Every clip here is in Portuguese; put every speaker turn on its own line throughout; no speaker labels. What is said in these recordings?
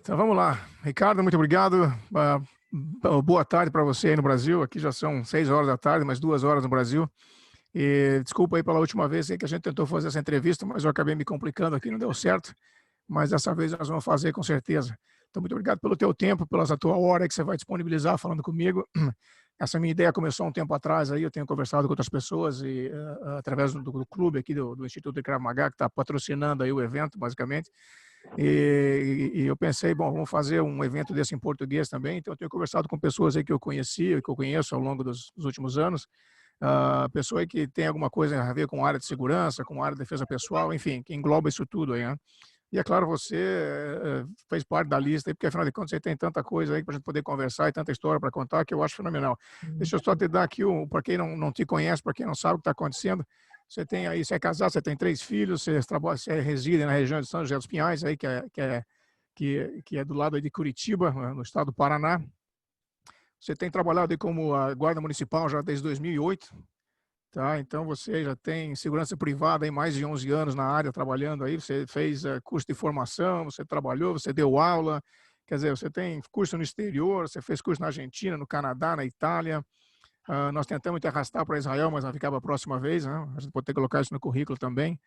Então vamos lá. Ricardo, muito obrigado. Boa tarde para você aí no Brasil. Aqui já são 6 horas da tarde, mais 2 horas no Brasil. E desculpa aí pela última vez aí que a gente tentou fazer essa entrevista, mas eu acabei me complicando aqui, não deu certo. Mas dessa vez nós vamos fazer com certeza. Então, muito obrigado pelo teu tempo, pela tua hora que você vai disponibilizar falando comigo. Essa minha ideia começou um tempo atrás, aí eu tenho conversado com outras pessoas e através do clube aqui do Instituto de Krav Maga, que está patrocinando aí o evento, basicamente. E eu pensei, bom, vamos fazer um evento desse em português também. Então, eu tenho conversado com pessoas aí que eu conhecia e que eu conheço ao longo dos últimos anos. Pessoa aí que tem alguma coisa a ver com a área de segurança, com a área de defesa pessoal, enfim, que engloba isso tudo aí, né? E é claro, você fez parte da lista aí, porque afinal de contas você tem tanta coisa aí para a gente poder conversar e tanta história para contar que eu acho fenomenal. Deixa eu só te dar aqui, para quem não te conhece, para quem não sabe o que está acontecendo, você tem aí, você é casado, você tem 3 filhos, você reside na região de São José dos Pinhais, aí, que é do lado aí de Curitiba, no estado do Paraná. Você tem trabalhado aí como a guarda municipal já desde 2008, tá? Então você já tem segurança privada aí mais de 11 anos na área trabalhando aí, você fez curso de formação, você trabalhou, você deu aula, quer dizer, você tem curso no exterior, você fez curso na Argentina, no Canadá, na Itália. Nós tentamos te arrastar para Israel, mas vai ficar para a próxima vez, né? A gente pode ter que colocar isso no currículo também.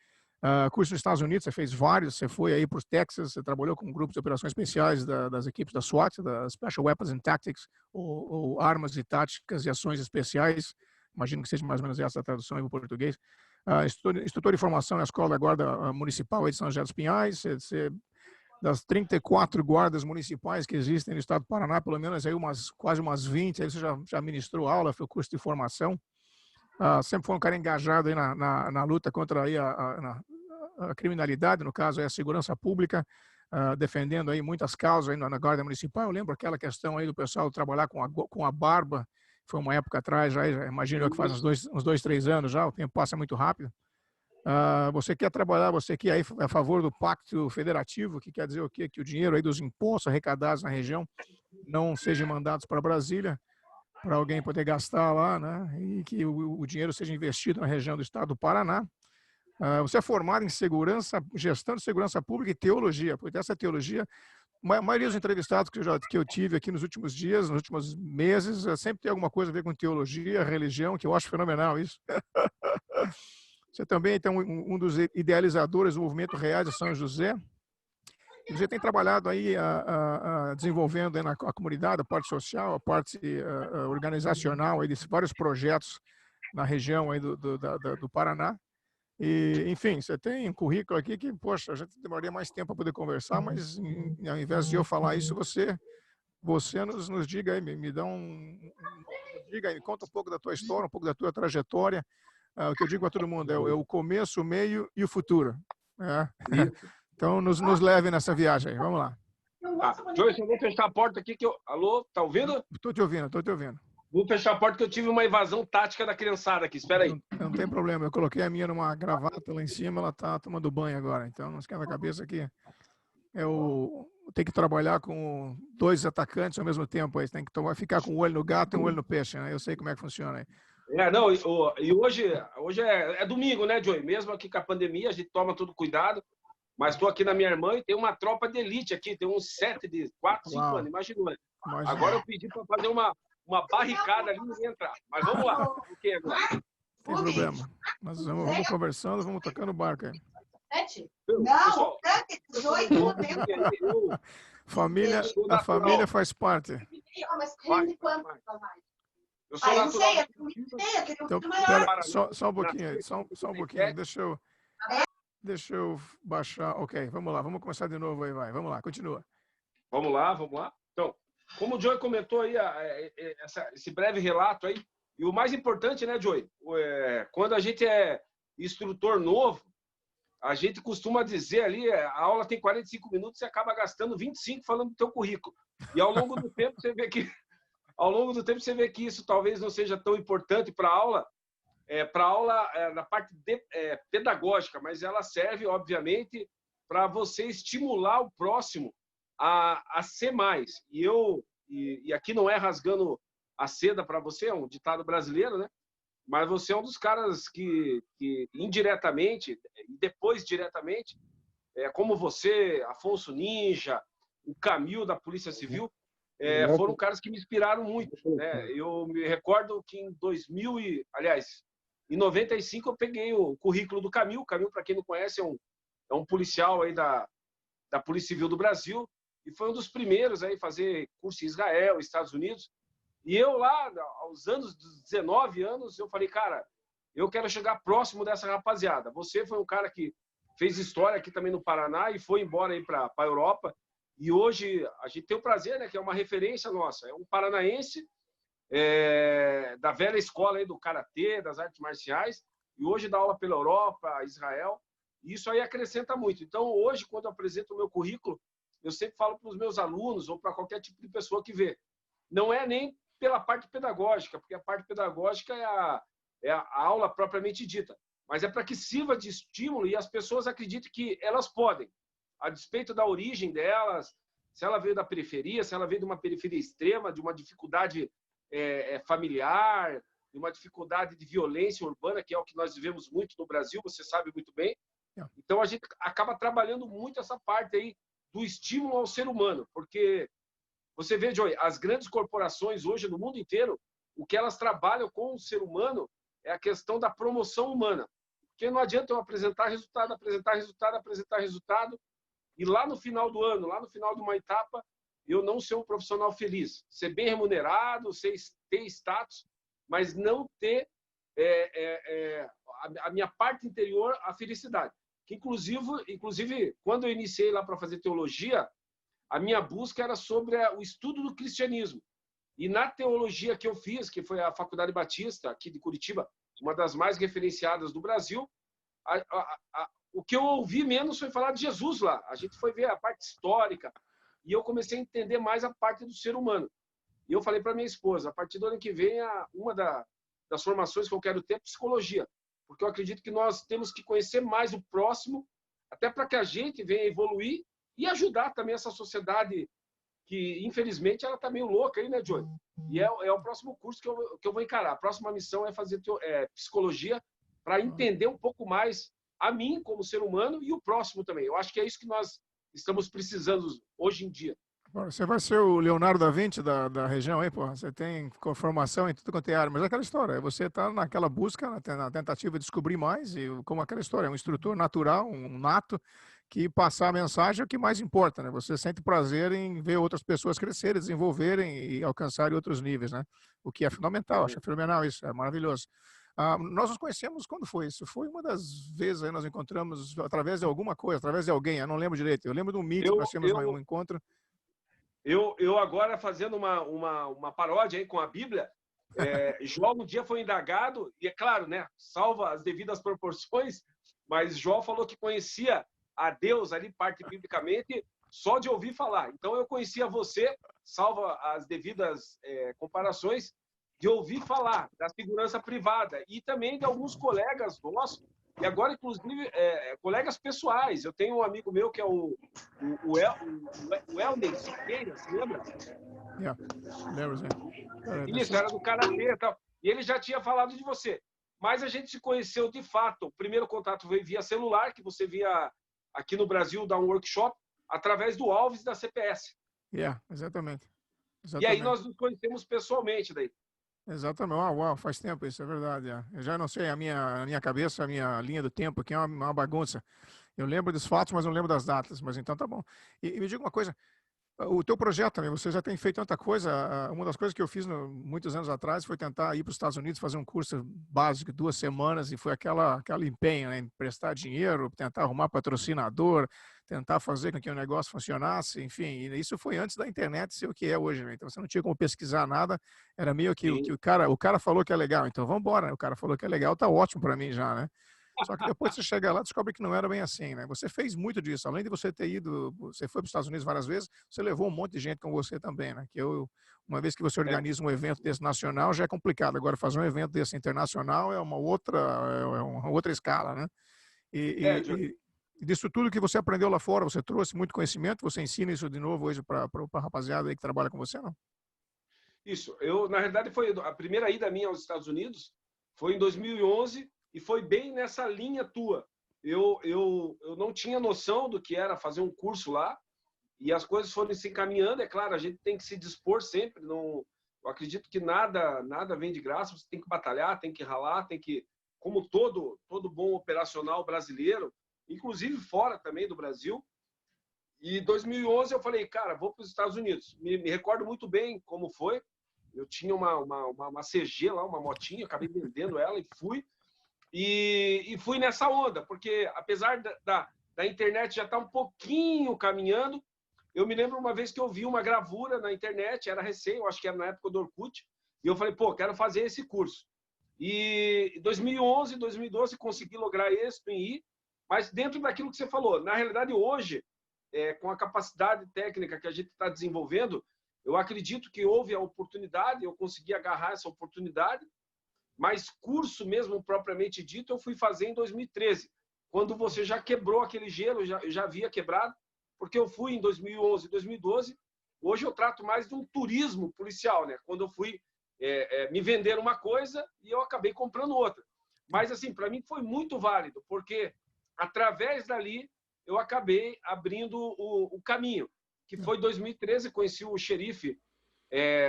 Curso nos Estados Unidos, você fez vários, você foi aí para o Texas, você trabalhou com grupos de operações especiais das equipes da SWAT, da Special Weapons and Tactics, ou armas e táticas e ações especiais, imagino que seja mais ou menos essa a tradução em português. Instrutor de formação na Escola da Guarda Municipal aí de São José dos Pinhais, das 34 guardas municipais que existem no estado do Paraná, pelo menos aí quase umas 20, aí você já ministrou aula, foi curso de formação. Sempre foi um cara engajado aí na luta contra aí a criminalidade, no caso aí a segurança pública, defendendo aí muitas causas aí na Guarda Municipal. Eu lembro aquela questão aí do pessoal trabalhar com a barba, foi uma época atrás, já imagino que faz uns 2, 3 anos já, o tempo passa muito rápido. Você quer trabalhar, você que é a favor do Pacto Federativo, que quer dizer o quê? Que o dinheiro aí dos impostos arrecadados na região não sejam mandados para Brasília, para alguém poder gastar lá, né? E que o dinheiro seja investido na região do estado do Paraná. Você é formado em segurança, gestão de segurança pública e teologia, porque essa teologia, a maioria dos entrevistados que eu tive aqui nos últimos dias, nos últimos meses, sempre tem alguma coisa a ver com teologia, religião, que eu acho fenomenal isso. Você também é um dos idealizadores do movimento Reais de São José. E você tem trabalhado aí desenvolvendo aí a comunidade, a parte social, a parte organizacional aí de vários projetos na região aí do Paraná. E, enfim, você tem um currículo aqui que, poxa, a gente demoraria mais tempo para poder conversar, mas ao invés de eu falar isso, você nos diga aí, me dá diga aí, me conta um pouco da tua história, um pouco da tua trajetória. O que eu digo para todo mundo é o começo, o meio e o futuro. Então, nos leve nessa viagem aí. Vamos lá.
Joyce, eu vou fechar a porta aqui que eu... Alô, tá ouvindo?
Estou te ouvindo, estou te ouvindo.
Vou fechar a porta que eu tive uma invasão tática da criançada aqui. Espera aí.
Não tem problema. Eu coloquei a minha numa gravata lá em cima, ela está tomando banho agora. Então, não esquenta a cabeça que eu tenho que trabalhar com 2 atacantes ao mesmo tempo. Aí. Você tem que ficar com um olho no gato e um olho no peixe. Né? Eu sei como é que funciona aí.
Não, e hoje é domingo, né, Joey? Mesmo aqui com a pandemia, a gente toma todo cuidado. Mas estou aqui na minha irmã e tem uma tropa de elite aqui, tem uns 7 de 4, 5 anos, imaginou. Agora eu pedi para fazer uma barricada ali e entrar. Mas vamos lá. O que agora?
Não tem problema. Nós vamos conversando, vamos tocando o barco aí.
Pessoal,
a família faz parte.
Eu sou natural.
Então, pera, só um pouquinho aí, só um pouquinho. Deixa eu baixar. Ok, vamos lá, vamos começar de novo aí, vai. Vamos lá, continua.
Vamos lá. Então, como o Joey comentou aí, esse breve relato aí, e o mais importante, né, Joey? Quando a gente é instrutor novo, a gente costuma dizer ali, a aula tem 45 minutos, você acaba gastando 25 falando do teu currículo. E ao longo do tempo você vê que isso talvez não seja tão importante para a aula, na parte pedagógica, mas ela serve, obviamente, para você estimular o próximo a ser mais. E aqui não é rasgando a seda para você, é um ditado brasileiro, né? Mas você é um dos caras que indiretamente, e depois diretamente, como você, Afonso Ninja, o Camil da Polícia Civil, foram caras que me inspiraram muito, né? Eu me recordo que em 95 eu peguei o currículo do Camil. O Camil, para quem não conhece, é um policial aí da Polícia Civil do Brasil, e foi um dos primeiros aí a fazer curso em Israel, Estados Unidos. E eu lá, aos anos, 19 anos, eu falei, cara, eu quero chegar próximo dessa rapaziada. Você foi um cara que fez história aqui também no Paraná e foi embora aí para a Europa. E hoje a gente tem o prazer, né, que é uma referência nossa. É um paranaense da velha escola aí do karatê, das artes marciais, e hoje dá aula pela Europa, Israel. E isso aí acrescenta muito. Então, hoje, quando eu apresento o meu currículo, eu sempre falo para os meus alunos ou para qualquer tipo de pessoa que vê. Não é nem pela parte pedagógica, porque a parte pedagógica é a aula propriamente dita, mas é para que sirva de estímulo e as pessoas acreditem que elas podem, a despeito da origem delas, se ela veio da periferia, se ela veio de uma periferia extrema, de uma dificuldade familiar, de uma dificuldade de violência urbana, que é o que nós vivemos muito no Brasil, você sabe muito bem. Então, a gente acaba trabalhando muito essa parte aí do estímulo ao ser humano, porque você vê, Joey, as grandes corporações hoje no mundo inteiro, o que elas trabalham com o ser humano é a questão da promoção humana. Porque não adianta eu apresentar resultado, e lá no final do ano, lá no final de uma etapa, eu não ser um profissional feliz. Ser bem remunerado, ter status, mas não ter a minha parte interior, a felicidade. Que, inclusive, quando eu iniciei lá para fazer teologia, a minha busca era sobre o estudo do cristianismo. E na teologia que eu fiz, que foi a Faculdade Batista, aqui de Curitiba, uma das mais referenciadas do Brasil, o que eu ouvi menos foi falar de Jesus lá. A gente foi ver a parte histórica e eu comecei a entender mais a parte do ser humano. E eu falei para minha esposa, a partir do ano que vem, uma das formações que eu quero ter é psicologia, porque eu acredito que nós temos que conhecer mais o próximo, até para que a gente venha evoluir e ajudar também essa sociedade que, infelizmente, ela está meio louca aí, né, Joey? E é o próximo curso que eu vou encarar. A próxima missão é fazer psicologia para entender um pouco mais a mim como ser humano e o próximo também. Eu acho que é isso que nós estamos precisando hoje em dia.
Você vai ser o Leonardo da Vinci da região, hein, porra? Você tem formação em tudo quanto é área, mas é aquela história, você está naquela busca, na tentativa de descobrir mais, e como aquela história, é um instrutor natural, um nato, que passar a mensagem é o que mais importa, né? Você sente prazer em ver outras pessoas crescerem, desenvolverem e alcançarem outros níveis, né? O que é fundamental, acho fenomenal isso, é maravilhoso. Nós nos conhecemos quando foi isso? Foi uma das vezes aí nós encontramos através de alguma coisa, através de alguém, eu não lembro direito. Eu lembro de um meeting que nós tínhamos um encontro.
Eu agora fazendo uma paródia aí com a Bíblia, Jó um dia foi indagado, e é claro, né, salva as devidas proporções, mas Jó falou que conhecia a Deus ali, parte biblicamente, só de ouvir falar. Então eu conhecia você, salva as devidas comparações, de ouvir falar da segurança privada e também de alguns colegas nossos, e agora, inclusive, colegas pessoais. Eu tenho um amigo meu que é o Elney Siqueira, você lembra?
Lembro, sim.
Isso, era do Karatê e tal. E ele já tinha falado de você. Mas a gente se conheceu de fato. O primeiro contato veio via celular, que você via aqui no Brasil dar um workshop, através do Alves da CPS.
Exatamente.
E aí nós nos conhecemos pessoalmente daí.
Exatamente. Uau, faz tempo isso, é verdade. Eu já não sei, a minha cabeça, a minha linha do tempo aqui é uma bagunça. Eu lembro dos fatos, mas não lembro das datas. Mas então tá bom. E me diga uma coisa, o teu projeto também, você já tem feito tanta coisa. Uma das coisas que eu fiz muitos anos atrás foi tentar ir para os Estados Unidos fazer um curso básico de 2 semanas e foi aquele empenho, né, em prestar dinheiro, tentar arrumar patrocinador, tentar fazer com que o negócio funcionasse, enfim. E isso foi antes da internet ser o que é hoje, né? Então você não tinha como pesquisar nada, era meio que o cara falou que é legal, então vamos embora, né? O cara falou que é legal, tá ótimo para mim já, né? Só que depois você chega lá e descobre que não era bem assim, né? Você fez muito disso. Além de você ter ido, você foi para os Estados Unidos várias vezes, você levou um monte de gente com você também, né? Uma vez que você organiza um evento desse nacional, já é complicado. Agora, fazer um evento desse internacional é uma outra escala, né? E disso tudo que você aprendeu lá fora, você trouxe muito conhecimento, você ensina isso de novo hoje para a rapaziada aí que trabalha com você, não?
Isso. Na realidade, foi a primeira ida minha aos Estados Unidos, foi em 2011, e foi bem nessa linha tua. Eu não tinha noção do que era fazer um curso lá, e as coisas foram se encaminhando. É claro, a gente tem que se dispor sempre. Não, eu acredito que nada vem de graça. Você tem que batalhar, tem que ralar, tem que, como todo bom operacional brasileiro, inclusive fora também do Brasil. E em 2011 eu falei, cara, vou para os Estados Unidos. Me recordo muito bem como foi. Eu tinha uma CG lá, uma motinha, acabei vendendo ela e fui. E fui nessa onda, porque apesar da internet já estar um pouquinho caminhando, eu me lembro uma vez que eu vi uma gravura na internet, era recém, eu acho que era na época do Orkut, e eu falei, pô, quero fazer esse curso. E em 2011, 2012, consegui lograr êxito em ir, mas dentro daquilo que você falou. Na realidade, hoje, com a capacidade técnica que a gente está desenvolvendo, eu acredito que houve a oportunidade, eu consegui agarrar essa oportunidade, mas curso mesmo, propriamente dito, eu fui fazer em 2013, quando você já quebrou aquele gelo, eu já havia quebrado, porque eu fui em 2011, 2012. Hoje eu trato mais de um turismo policial, né? Quando eu fui me vender uma coisa e eu acabei comprando outra. Mas, assim, para mim foi muito válido, porque através dali eu acabei abrindo o caminho, que foi em 2013, conheci o xerife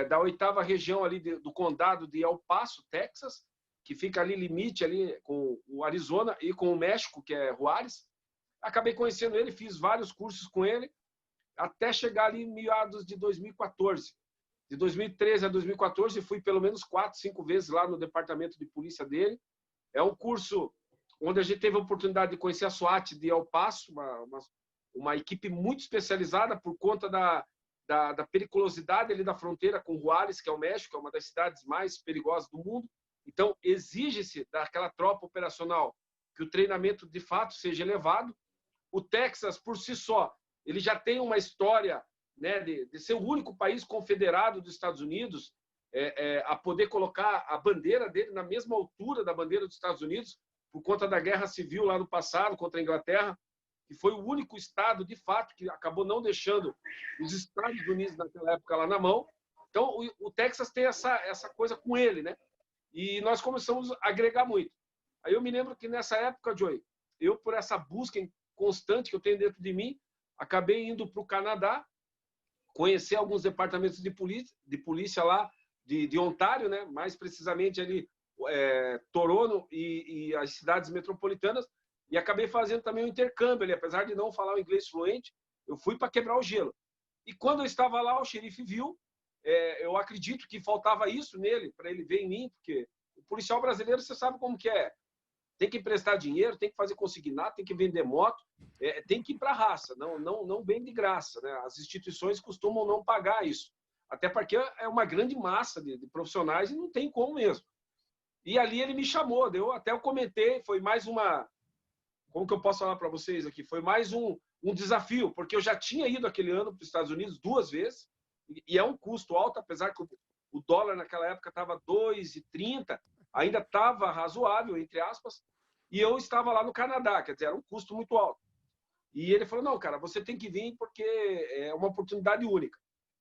da 8ª região ali do condado de El Paso, Texas, que fica ali limite ali com o Arizona e com o México, que é Juárez. Acabei conhecendo ele, fiz vários cursos com ele, até chegar ali em meados de 2014. De 2013 a 2014, fui pelo menos 4, 5 vezes lá no departamento de polícia dele. É um curso onde a gente teve a oportunidade de conhecer a SWAT de El Paso, uma equipe muito especializada por conta da periculosidade ali da fronteira com Juárez, que é o México, é uma das cidades mais perigosas do mundo. Então, exige-se daquela tropa operacional que o treinamento de fato seja elevado. O Texas, por si só, ele já tem uma história, né, de ser o único país confederado dos Estados Unidos a poder colocar a bandeira dele na mesma altura da bandeira dos Estados Unidos, por conta da guerra civil lá no passado contra a Inglaterra, que foi o único estado, de fato, que acabou não deixando os Estados Unidos naquela época lá na mão. Então, o Texas tem essa coisa com ele, né? E nós começamos a agregar muito. Aí eu me lembro que nessa época, Joey, eu, por essa busca constante que eu tenho dentro de mim, acabei indo para o Canadá, conhecer alguns departamentos de polícia lá de Ontário, né? Mais precisamente ali Toronto e as cidades metropolitanas, e acabei fazendo também um intercâmbio ali, apesar de não falar o inglês fluente, eu fui para quebrar o gelo. E quando eu estava lá, o xerife viu, eu acredito que faltava isso nele, para ele ver em mim, porque o policial brasileiro, você sabe como que é, tem que emprestar dinheiro, tem que fazer consignado, tem que vender moto, tem que ir para a raça, não vem de graça, né? As instituições costumam não pagar isso, até porque é uma grande massa de profissionais e não tem como mesmo. E ali ele me chamou, até eu comentei, foi mais uma, como que eu posso falar para vocês aqui, foi mais um desafio, porque eu já tinha ido aquele ano para os Estados Unidos 2 vezes, e é um custo alto, apesar que o dólar naquela época estava 2,30, ainda estava razoável, entre aspas, e eu estava lá no Canadá, quer dizer, era um custo muito alto. E ele falou, não, cara, você tem que vir porque é uma oportunidade única.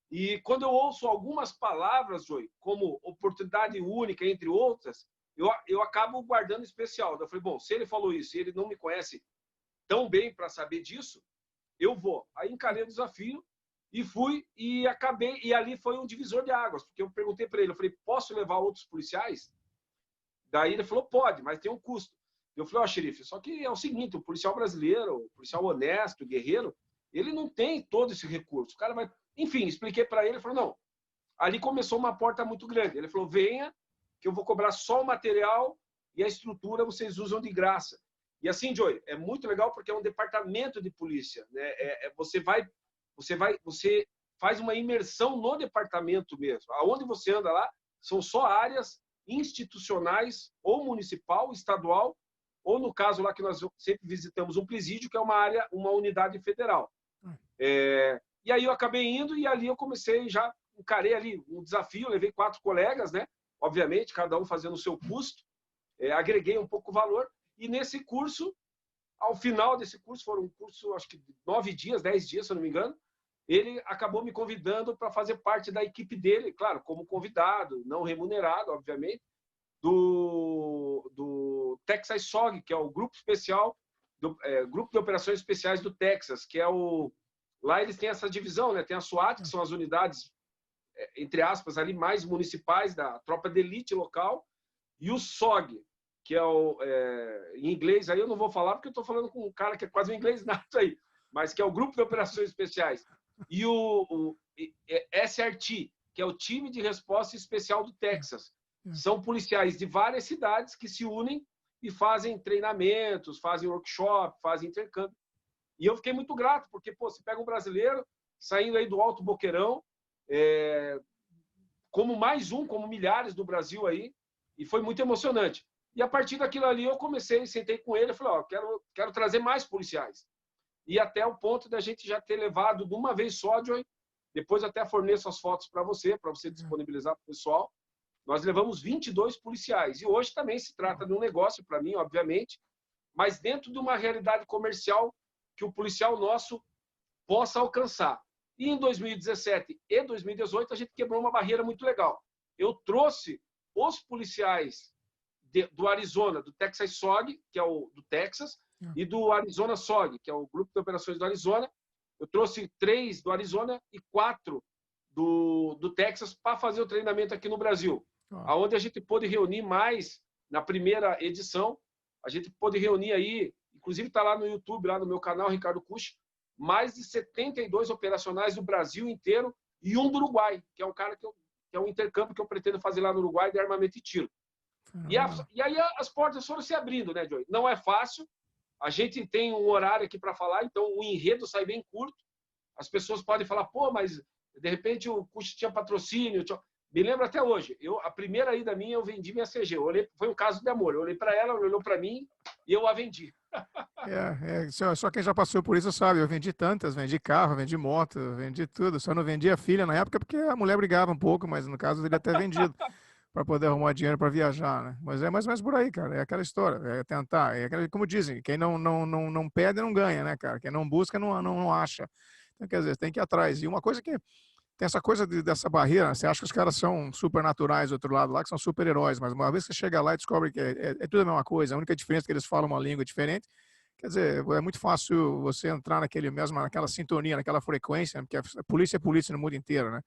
E quando eu ouço algumas palavras, Joey, como oportunidade única, entre outras, eu acabo guardando especial. Eu falei, bom, se ele falou isso e ele não me conhece tão bem para saber disso, eu vou. Aí encarei o desafio e fui e acabei. E ali foi um divisor de águas, porque eu perguntei para ele, eu falei, posso levar outros policiais? Daí ele falou, pode, mas tem um custo. Eu falei, ó, xerife, só que é o seguinte, o policial brasileiro, o policial honesto, guerreiro, ele não tem todo esse recurso. O cara vai... Enfim, expliquei para ele, ele falou, não. Ali começou uma porta muito grande. Ele falou, venha, que eu vou cobrar só o material e a estrutura vocês usam de graça. E assim, Joey, é muito legal porque é um departamento de polícia, né? Você faz uma imersão no departamento mesmo. Aonde você anda lá são só áreas institucionais, ou municipal, estadual, ou no caso lá que nós sempre visitamos um presídio, que é uma unidade federal. E aí eu acabei indo e ali eu comecei, já encarei ali um desafio, levei 4 colegas, né? Obviamente, cada um fazendo o seu custo, agreguei um pouco o valor, e nesse curso, ao final desse curso, foram um curso, acho que 9 dias, 10 dias, se eu não me engano, ele acabou me convidando para fazer parte da equipe dele, claro, como convidado, não remunerado, obviamente, do Texas SOG, que é o grupo especial, Grupo de Operações Especiais do Texas, que é Lá eles têm essa divisão, né? Tem a SWAT, que são as unidades, entre aspas, ali mais municipais da tropa de elite local, e o SOG, que é em inglês, aí eu não vou falar porque eu estou falando com um cara que é quase um inglês nato aí, mas que é o Grupo de Operações Especiais. E o SRT, que é o Time de Resposta Especial do Texas. São policiais de várias cidades que se unem e fazem treinamentos, fazem workshop, fazem intercâmbio. E eu fiquei muito grato, porque pô, você pega um brasileiro saindo aí do Alto Boqueirão, como mais um, como milhares do Brasil aí, e foi muito emocionante. E a partir daquilo ali eu comecei, sentei com ele e falei, ó, quero trazer mais policiais. E até o ponto da gente já ter levado de uma vez só, Joey, depois até forneço as fotos para você disponibilizar para o pessoal. Nós levamos 22 policiais. E hoje também se trata de um negócio para mim, obviamente, mas dentro de uma realidade comercial que o policial nosso possa alcançar. E em 2017 e 2018 a gente quebrou uma barreira muito legal. Eu trouxe os policiais do Arizona, do Texas SOG, que é o do Texas, e do Arizona SOG, que é o Grupo de Operações do Arizona. Eu trouxe 3 do Arizona e 4 do Texas para fazer o treinamento aqui no Brasil. Onde a gente pôde reunir mais, na primeira edição, a gente pôde reunir aí, inclusive está lá no YouTube, lá no meu canal, Ricardo Cucci, mais de 72 operacionais do Brasil inteiro e um do Uruguai, que é um cara que é um intercâmbio que eu pretendo fazer lá no Uruguai de armamento e tiro. E aí as portas foram se abrindo, né, Joey? Não é fácil, a gente tem um horário aqui para falar, então o enredo sai bem curto, as pessoas podem falar, pô, mas de repente o Cucci tinha patrocínio, Me lembro até hoje, a primeira ida minha eu vendi minha CG, foi um caso de amor, eu olhei para ela, ela olhou para mim e eu a vendi.
Só quem já passou por isso sabe, eu vendi tantas, vendi carro, vendi moto, vendi tudo, só não vendi a filha na época porque a mulher brigava um pouco, mas no caso ele até vendido para poder arrumar dinheiro para viajar, né? Mas é mais ou menos por aí, cara, é aquela história, é tentar, como dizem, quem não pede não ganha, né, cara, quem não busca não acha, então quer dizer, tem que ir atrás, e uma coisa que tem essa coisa dessa barreira, você acha que os caras são super naturais do outro lado lá, que são super heróis, mas uma vez que você chega lá e descobre que é tudo a mesma coisa, a única diferença é que eles falam uma língua diferente, quer dizer, é muito fácil você entrar naquela sintonia, naquela frequência, porque a polícia é polícia no mundo inteiro, né?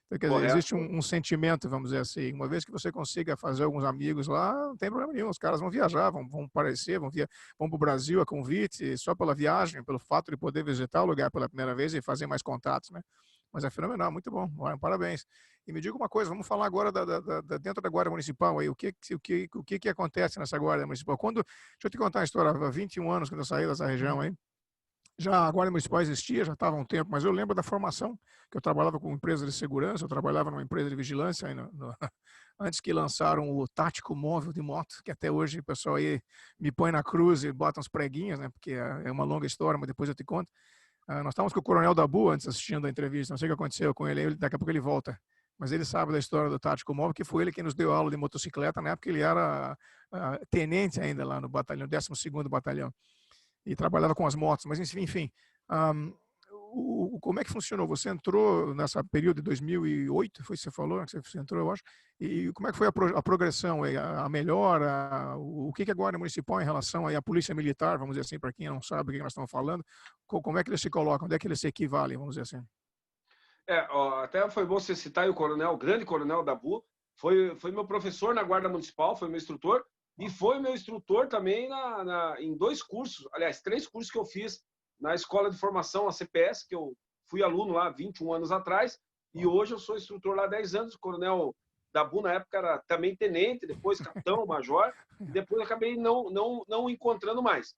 Então, quer dizer, existe um sentimento, vamos dizer assim, uma vez que você consiga fazer alguns amigos lá, não tem problema nenhum, os caras vão viajar, vão aparecer, vão para o Brasil a convite, só pela viagem, pelo fato de poder visitar o lugar pela primeira vez e fazer mais contatos, né? Mas é fenomenal, muito bom, parabéns. E me diga uma coisa, vamos falar agora dentro da Guarda Municipal, aí, o que acontece nessa Guarda Municipal? Deixa eu te contar a história, há 21 anos quando eu saí dessa região aí, já a Guarda Municipal existia, já estava há um tempo, mas eu lembro da formação, que eu trabalhava com empresa de segurança, eu trabalhava numa empresa de vigilância, aí antes que lançaram o tático móvel de moto, que até hoje o pessoal aí me põe na cruz e bota uns preguinhos, né, porque é uma longa história, mas depois eu te conto. Nós estávamos com o Coronel Dabu antes assistindo a entrevista, não sei o que aconteceu com ele, daqui a pouco ele volta. Mas ele sabe da história do tático móvel, que foi ele quem nos deu aula de motocicleta, na época ele era tenente ainda lá no batalhão, 12º Batalhão, e trabalhava com as motos, mas enfim. Como é que funcionou? Você entrou nessa período de 2008, foi que você falou, que você entrou, eu acho, e como é que foi a progressão, a melhora, o que a Guarda Municipal em relação à Polícia Militar, vamos dizer assim, para quem não sabe o que nós estamos falando, como é que eles se colocam, onde é que eles se equivalem, vamos dizer assim?
Até foi bom você citar o grande coronel Dabu, foi meu professor na Guarda Municipal, foi meu instrutor, e foi meu instrutor também em 2 cursos, aliás, 3 cursos que eu fiz na Escola de Formação, a CPS, que eu fui aluno lá 21 anos atrás, e hoje eu sou instrutor lá há 10 anos. O coronel Dabu, na época, era também tenente, depois capitão, major, e depois acabei não encontrando mais.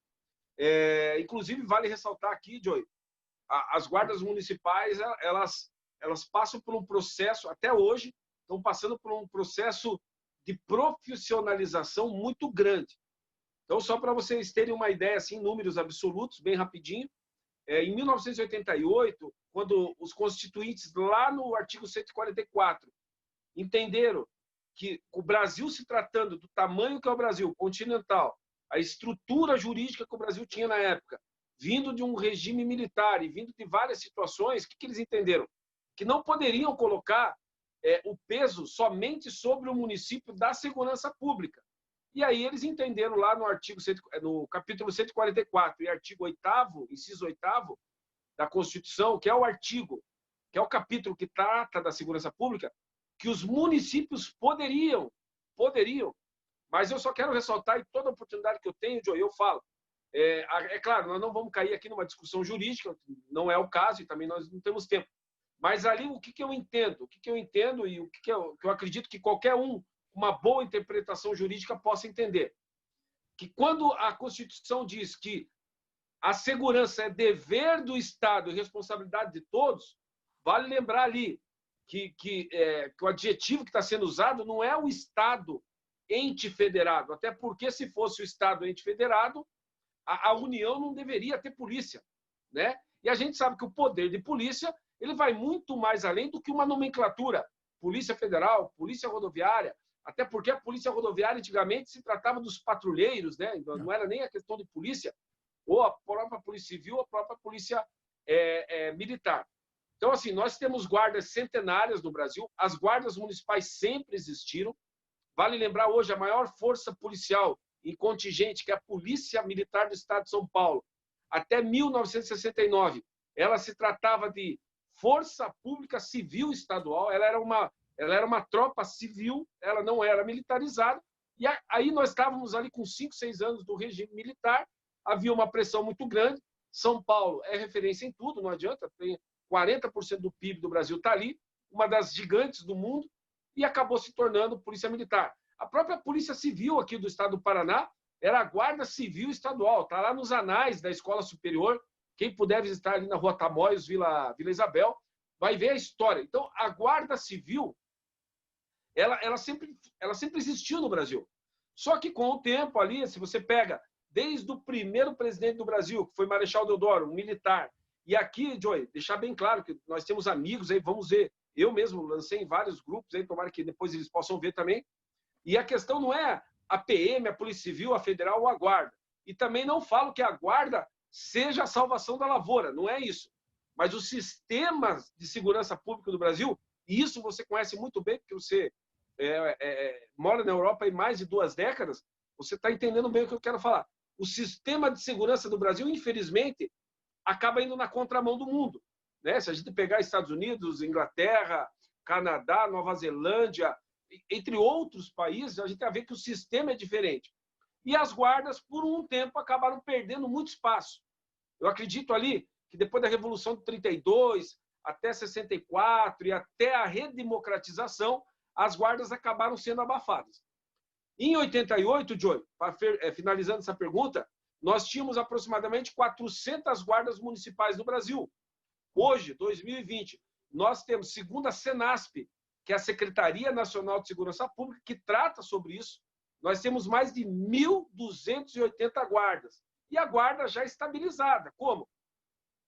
Inclusive, vale ressaltar aqui, Joey, as guardas municipais, elas passam por um processo, até hoje, estão passando por um processo de profissionalização muito grande. Então, só para vocês terem uma ideia, assim, números absolutos, bem rapidinho, em 1988, quando os constituintes, lá no artigo 144, entenderam que o Brasil, se tratando do tamanho que é o Brasil, continental, a estrutura jurídica que o Brasil tinha na época, vindo de um regime militar e vindo de várias situações, o que eles entenderam? Que não poderiam colocar o peso somente sobre o município da segurança pública. E aí eles entenderam lá no capítulo 144 e artigo 8º, inciso 8º, da Constituição, que é o artigo, que é o capítulo que trata da segurança pública, que os municípios poderiam, mas eu só quero ressaltar, e toda oportunidade que eu tenho, Joe, eu falo. É claro, nós não vamos cair aqui numa discussão jurídica, não é o caso, e também nós não temos tempo. Mas ali, o que eu entendo? O que eu entendo e o que eu acredito que qualquer uma boa interpretação jurídica possa entender. Que quando a Constituição diz que a segurança é dever do Estado e responsabilidade de todos, vale lembrar ali que o adjetivo que está sendo usado não é o Estado ente federado, até porque se fosse o Estado ente federado, a União não deveria ter polícia, né? E a gente sabe que o poder de polícia ele vai muito mais além do que uma nomenclatura. Polícia Federal, Polícia Rodoviária, até porque a Polícia Rodoviária antigamente se tratava dos patrulheiros, né? Não era nem a questão de polícia, ou a própria Polícia Civil, ou a própria Polícia Militar. Então, assim, nós temos guardas centenárias no Brasil, as guardas municipais sempre existiram. Vale lembrar hoje a maior força policial em contingente, que é a Polícia Militar do Estado de São Paulo. Até 1969, ela se tratava de Força Pública Civil Estadual, ela era uma tropa civil, ela não era militarizada, e aí nós estávamos ali com 5, 6 anos do regime militar, havia uma pressão muito grande, São Paulo é referência em tudo, não adianta, tem 40% do PIB do Brasil está ali, uma das gigantes do mundo, e acabou se tornando Polícia Militar. A própria Polícia Civil aqui do estado do Paraná era a Guarda Civil Estadual, está lá nos anais da Escola Superior. Quem puder visitar ali na Rua Tamoios, Vila Isabel, vai ver a história. Então, a Guarda Civil, ela sempre existiu no Brasil. Só que com o tempo ali, se você pega desde o primeiro presidente do Brasil, que foi Marechal Deodoro, um militar, e aqui, Joey, deixar bem claro que nós temos amigos aí, vamos ver, eu mesmo lancei em vários grupos, aí, tomara que depois eles possam ver também, e a questão não é a PM, a Polícia Civil, a Federal ou a Guarda. E também não falo que a Guarda seja a salvação da lavoura, não é isso. Mas os sistemas de segurança pública do Brasil, e isso você conhece muito bem, porque você mora na Europa há mais de 2 décadas, você está entendendo bem o que eu quero falar. O sistema de segurança do Brasil, infelizmente, acaba indo na contramão do mundo, né? Se a gente pegar Estados Unidos, Inglaterra, Canadá, Nova Zelândia, entre outros países, a gente vai ver que o sistema é diferente. E as guardas, por um tempo, acabaram perdendo muito espaço. Eu acredito ali que depois da Revolução de 32, até 64 e até a redemocratização, as guardas acabaram sendo abafadas. Em 88, Joey, finalizando essa pergunta, nós tínhamos aproximadamente 400 guardas municipais no Brasil. Hoje, 2020, nós temos, segundo a Senasp, que é a Secretaria Nacional de Segurança Pública, que trata sobre isso, nós temos mais de 1.280 guardas. E a guarda já estabilizada. Como?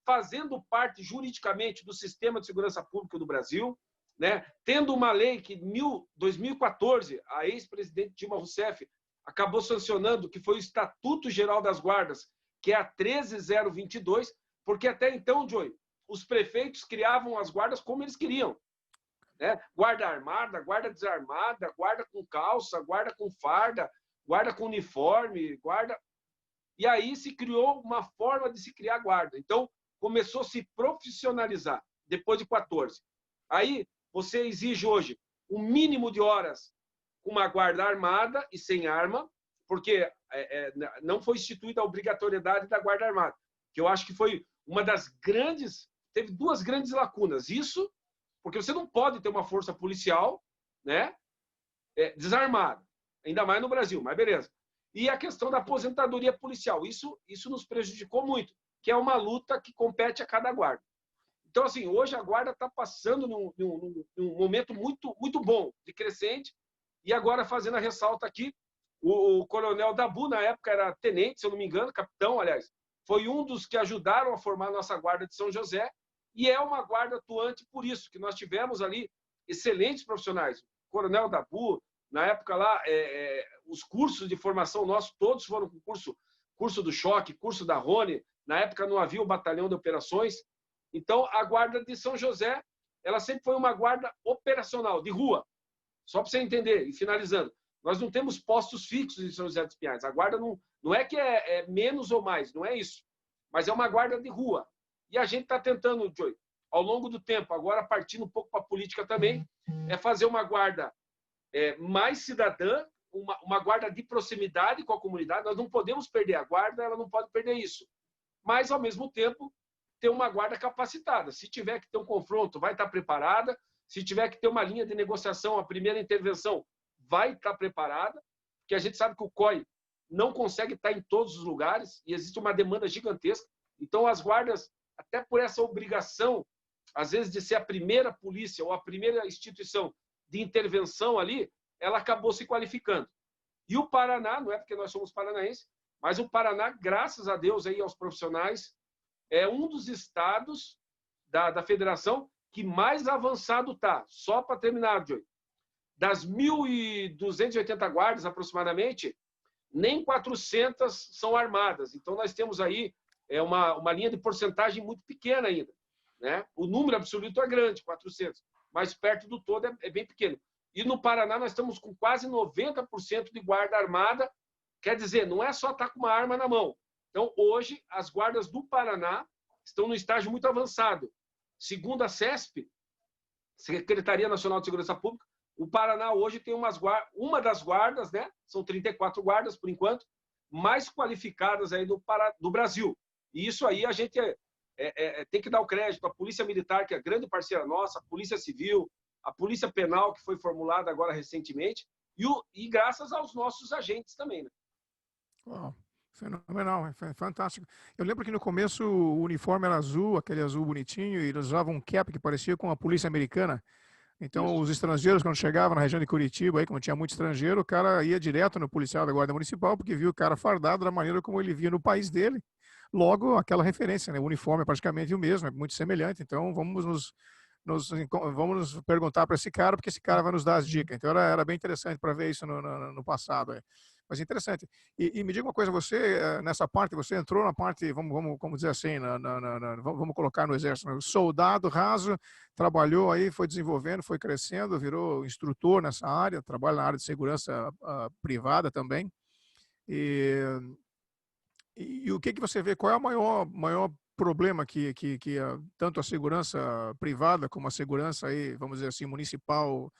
Fazendo parte juridicamente do sistema de segurança pública do Brasil, né? Tendo uma lei que, em 2014, a ex-presidente Dilma Rousseff acabou sancionando, que foi o Estatuto Geral das Guardas, que é a 13022, porque até então, Joey, os prefeitos criavam as guardas como eles queriam. Né? Guarda armada, guarda desarmada, guarda com calça, guarda com farda, guarda com uniforme, guarda... E aí se criou uma forma de se criar guarda. Então, começou a se profissionalizar, depois de 14. Aí, você exige hoje um mínimo de horas com uma guarda armada e sem arma, porque não foi instituída a obrigatoriedade da guarda armada, que eu acho que foi uma das grandes... Teve 2 grandes lacunas. Isso... Porque você não pode ter uma força policial, né, desarmada, ainda mais no Brasil, mas beleza. E a questão da aposentadoria policial, isso nos prejudicou muito, que é uma luta que compete a cada guarda. Então, assim, hoje a guarda está passando num momento muito, muito bom, de crescente, e agora fazendo a ressalta aqui, o coronel Dabu, na época era tenente, se eu não me engano, capitão, aliás, foi um dos que ajudaram a formar a nossa guarda de São José, e é uma guarda atuante por isso, que nós tivemos ali excelentes profissionais. O coronel Dabu, na época lá, os cursos de formação nossos, todos foram com curso do Choque, curso da Rony, na época não havia o batalhão de operações. Então, a guarda de São José, ela sempre foi uma guarda operacional, de rua. Só para você entender, e finalizando, nós não temos postos fixos em São José dos Pinhais. A guarda não é que é menos ou mais, não é isso. Mas é uma guarda de rua. E a gente está tentando, Joey, ao longo do tempo, agora partindo um pouco para a política também, é fazer uma guarda mais cidadã, uma guarda de proximidade com a comunidade. Nós não podemos perder a guarda, ela não pode perder isso. Mas, ao mesmo tempo, ter uma guarda capacitada. Se tiver que ter um confronto, vai estar preparada. Se tiver que ter uma linha de negociação, a primeira intervenção vai estar preparada, porque a gente sabe que o COI não consegue estar em todos os lugares e existe uma demanda gigantesca. Então, as guardas, até por essa obrigação, às vezes, de ser a primeira polícia ou a primeira instituição de intervenção ali, ela acabou se qualificando. E o Paraná, não é porque nós somos paranaenses, mas o Paraná, graças a Deus aí aos profissionais, é um dos estados da federação que mais avançado está. Só para terminar, Joey, das 1.280 guardas aproximadamente, nem 400 são armadas. Então, nós temos aí uma linha de porcentagem muito pequena ainda, né? O número absoluto é grande, 400, mas perto do todo é bem pequeno. E no Paraná nós estamos com quase 90% de guarda armada, quer dizer, não é só estar com uma arma na mão. Então, hoje, as guardas do Paraná estão no estágio muito avançado. Segundo a CESP, Secretaria Nacional de Segurança Pública, o Paraná hoje tem uma das guardas, né? São 34 guardas, por enquanto, mais qualificadas aí do Brasil. E isso aí a gente tem que dar o crédito à Polícia Militar, que é grande parceira nossa, a Polícia Civil, a Polícia Penal, que foi formulada agora recentemente, e graças aos nossos agentes também, né?
Uau, fenomenal, foi fantástico. Eu lembro que no começo o uniforme era azul, aquele azul bonitinho, e eles usavam um cap que parecia com a polícia americana. Então,
Isso.
os estrangeiros, quando chegavam na região de Curitiba, aí, como tinha muito estrangeiro, o cara ia direto no policial da Guarda Municipal, porque viu o cara fardado da maneira como ele via no país dele. Logo, aquela referência, né? O uniforme é praticamente o mesmo, é muito semelhante. Então, vamos nos perguntar para esse cara, porque esse cara vai nos dar as dicas. Então, era bem interessante para ver isso no passado. Mas interessante. E me diga uma coisa, você, nessa parte, você entrou na parte, vamos dizer assim, vamos colocar no exército, né? Soldado raso, trabalhou aí, foi desenvolvendo, foi crescendo, virou instrutor nessa área, trabalha na área de segurança privada também. E o que você vê, qual é o maior problema que tanto a segurança privada como a segurança aí, vamos dizer assim, municipal,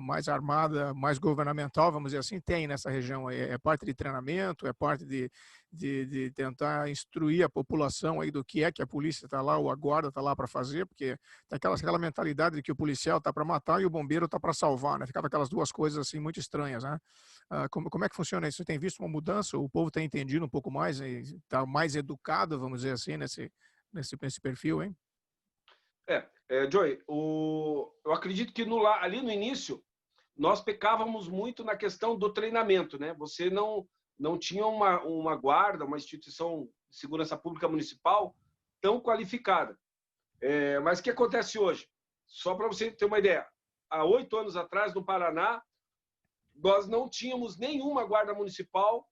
mais armada, mais governamental, vamos dizer assim, tem nessa região? É parte de treinamento, é parte de tentar instruir a população aí do que é que a polícia está lá ou a guarda está lá para fazer, porque tem aquela mentalidade de que o policial está para matar e o bombeiro está para salvar, né? Ficava aquelas duas coisas assim muito estranhas, né? Como é que funciona isso? Você tem visto uma mudança? O povo tem entendido um pouco mais, está mais educado, vamos dizer assim, nesse perfil, hein?
Joey, eu acredito que ali no início nós pecávamos muito na questão do treinamento, né? Você não tinha uma guarda, uma instituição de segurança pública municipal tão qualificada. Mas o que acontece hoje? Só para você ter uma ideia, há 8 anos atrás, no Paraná, nós não tínhamos nenhuma guarda municipal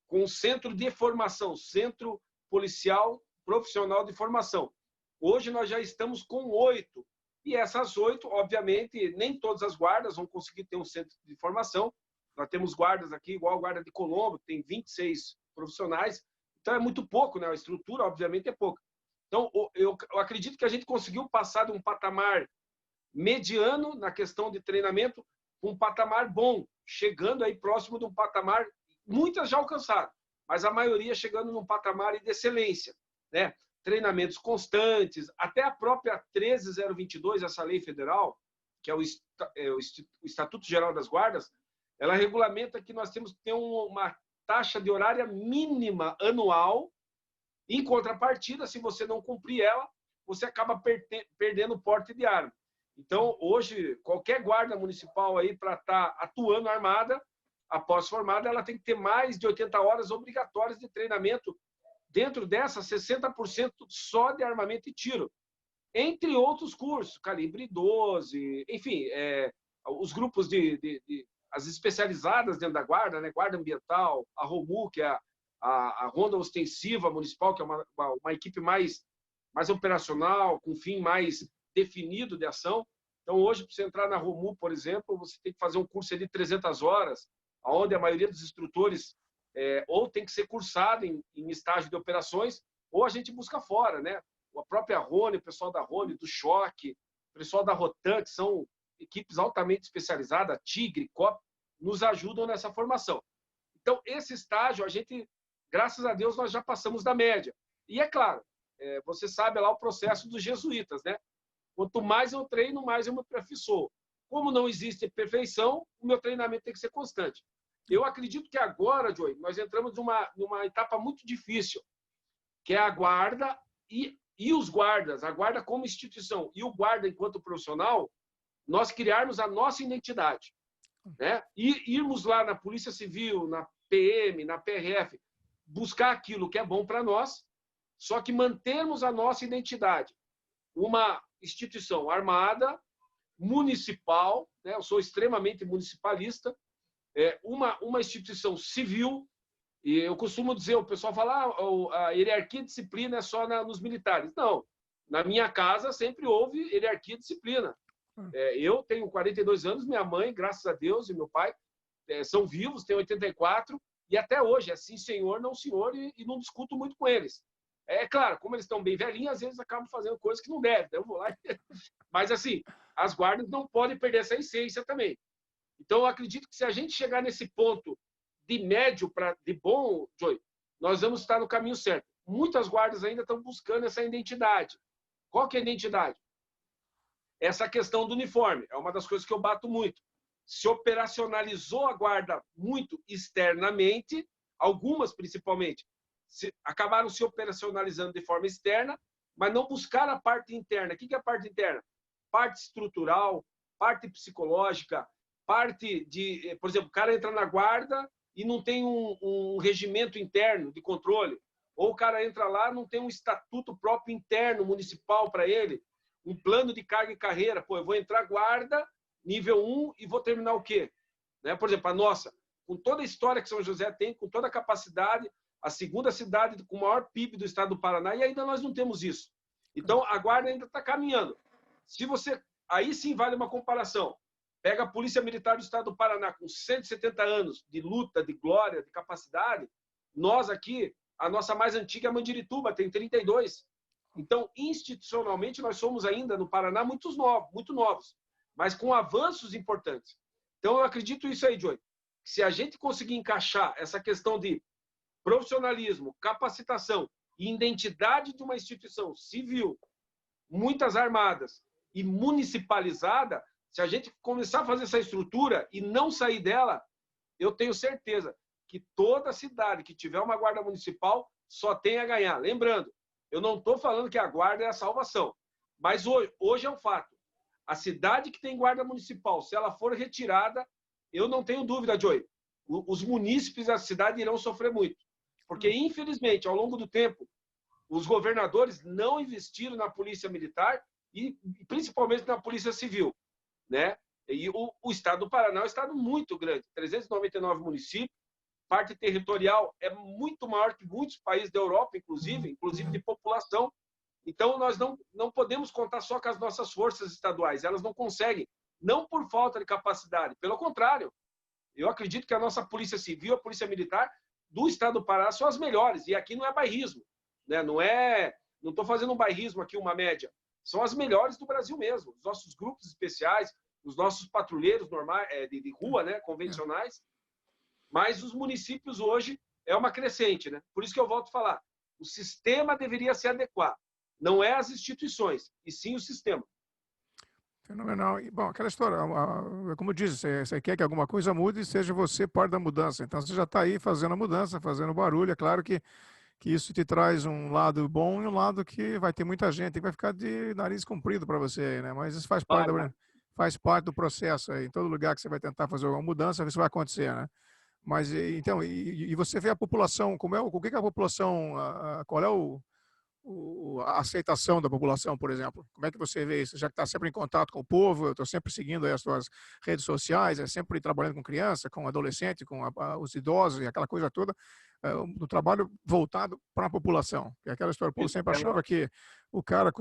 com centro de formação, centro policial profissional de formação. Hoje nós já estamos com 8. E essas 8, obviamente, nem todas as guardas vão conseguir ter um centro de formação. Nós temos guardas aqui, igual a guarda de Colombo, que tem 26 profissionais. Então é muito pouco, né? A estrutura, obviamente, é pouca. Então, eu acredito que a gente conseguiu passar de um patamar mediano na questão de treinamento para um patamar bom, chegando aí próximo de um patamar, muitas já alcançaram, mas a maioria chegando num patamar de excelência, né? Treinamentos constantes, até a própria 13022, essa lei federal, que é o Estatuto Geral das Guardas, ela regulamenta que nós temos que ter uma taxa de horária mínima anual. Em contrapartida, se você não cumprir ela, você acaba perdendo o porte de arma. Então, hoje, qualquer guarda municipal aí para estar atuando armada, após formada, ela tem que ter mais de 80 horas obrigatórias de treinamento. Dentro dessas, 60% só de armamento e tiro. Entre outros cursos, calibre 12, enfim, os grupos as especializadas dentro da guarda, né? Guarda Ambiental, a ROMU, que é a Ronda Ostensiva Municipal, que é uma equipe mais operacional, com fim mais definido de ação. Então, hoje, para você entrar na ROMU, por exemplo, você tem que fazer um curso de 300 horas, onde a maioria dos instrutores ou tem que ser cursado em estágio de operações, ou a gente busca fora, né? a própria Rony, o pessoal da Rony, do Choque, o pessoal da Rotan, que são equipes altamente especializadas, Tigre, COP, nos ajudam nessa formação. Então, esse estágio, a gente, graças a Deus, nós já passamos da média. E é claro, você sabe lá o processo dos jesuítas, né? Quanto mais eu treino, mais eu me aperfeiçoo. Como não existe perfeição, o meu treinamento tem que ser constante. Eu acredito que agora, Joey, nós entramos numa etapa muito difícil, que é a guarda e os guardas, a guarda como instituição e o guarda enquanto profissional, nós criarmos a nossa identidade, né? E irmos lá na Polícia Civil, na PM, na PRF, buscar aquilo que é bom para nós, só que mantermos a nossa identidade. Uma instituição armada, municipal, né? Eu sou extremamente municipalista, uma instituição civil, e eu costumo dizer, o pessoal fala, a hierarquia e disciplina é só nos militares. Não, na minha casa sempre houve hierarquia e disciplina. Eu tenho 42 anos, minha mãe, graças a Deus, e meu pai são vivos, têm 84, e até hoje é sim senhor, não senhor, e não discuto muito com eles. É claro, como eles estão bem velhinhos, às vezes acabam fazendo coisas que não devem, então eu vou lá. Mas assim, as guardas não podem perder essa essência também. Então, eu acredito que se a gente chegar nesse ponto de médio para de bom, Joey, nós vamos estar no caminho certo. Muitas guardas ainda estão buscando essa identidade. Qual que é a identidade? Essa questão do uniforme. É uma das coisas que eu bato muito. Se operacionalizou a guarda muito externamente, algumas principalmente, acabaram se operacionalizando de forma externa, mas não buscaram a parte interna. O que é a parte interna? Parte estrutural, parte psicológica, parte de, por exemplo, o cara entra na guarda e não tem um regimento interno de controle, ou o cara entra lá e não tem um estatuto próprio interno municipal para ele, um plano de carga e carreira. Pô, eu vou entrar guarda, nível 1, e vou terminar o quê? Né? Por exemplo, a nossa, com toda a história que São José tem, com toda a capacidade, a segunda cidade com o maior PIB do estado do Paraná, e ainda nós não temos isso. Então, a guarda ainda está caminhando. Se você... Aí sim vale uma comparação. Pega a Polícia Militar do Estado do Paraná, com 170 anos de luta, de glória, de capacidade. Nós aqui, a nossa mais antiga é a Mandirituba, tem 32. Então, institucionalmente, nós somos ainda, no Paraná, muito novos, mas com avanços importantes. Então, eu acredito isso aí, Joey. Se a gente conseguir encaixar essa questão de profissionalismo, capacitação e identidade de uma instituição civil, muitas armadas e municipalizada, se a gente começar a fazer essa estrutura e não sair dela, eu tenho certeza que toda cidade que tiver uma guarda municipal só tem a ganhar. Lembrando, eu não estou falando que a guarda é a salvação, mas hoje é um fato. A cidade que tem guarda municipal, se ela for retirada, eu não tenho dúvida, Joey, os munícipes da cidade irão sofrer muito. Porque, infelizmente, ao longo do tempo, os governadores não investiram na polícia militar e principalmente na polícia civil, né? E o estado do Paraná é um estado muito grande, 399 municípios, parte territorial é muito maior que muitos países da Europa, inclusive de população. Então, nós não podemos contar só com as nossas forças estaduais, elas não conseguem, não por falta de capacidade, pelo contrário. Eu acredito que a nossa polícia civil, a polícia militar do estado do Pará são as melhores, e aqui não é bairrismo, né? Não estou fazendo um bairrismo aqui, uma média, são as melhores do Brasil mesmo, os nossos grupos especiais, os nossos patrulheiros normais, de rua, né, convencionais, mas os municípios hoje é uma crescente, né? Por isso que eu volto a falar, o sistema deveria se adequar, não é as instituições, e sim o sistema.
Fenomenal. E, bom, aquela história, como diz, você quer que alguma coisa mude, seja você parte da mudança. Então, você já está aí fazendo a mudança, fazendo barulho. É claro que isso te traz um lado bom e um lado que vai ter muita gente que vai ficar de nariz comprido para você, né? Mas isso faz parte do processo aí. Em todo lugar que você vai tentar fazer alguma mudança, isso vai acontecer, né? Mas, então, e você vê a população, o que a população, qual é a aceitação da população, por exemplo? Como é que você vê isso? Já que está sempre em contato com o povo, eu estou sempre seguindo as suas redes sociais, sempre trabalhando com criança, com adolescente, com os idosos e aquela coisa toda, do trabalho voltado para a população. Que é aquela história, o povo sempre achava que o cara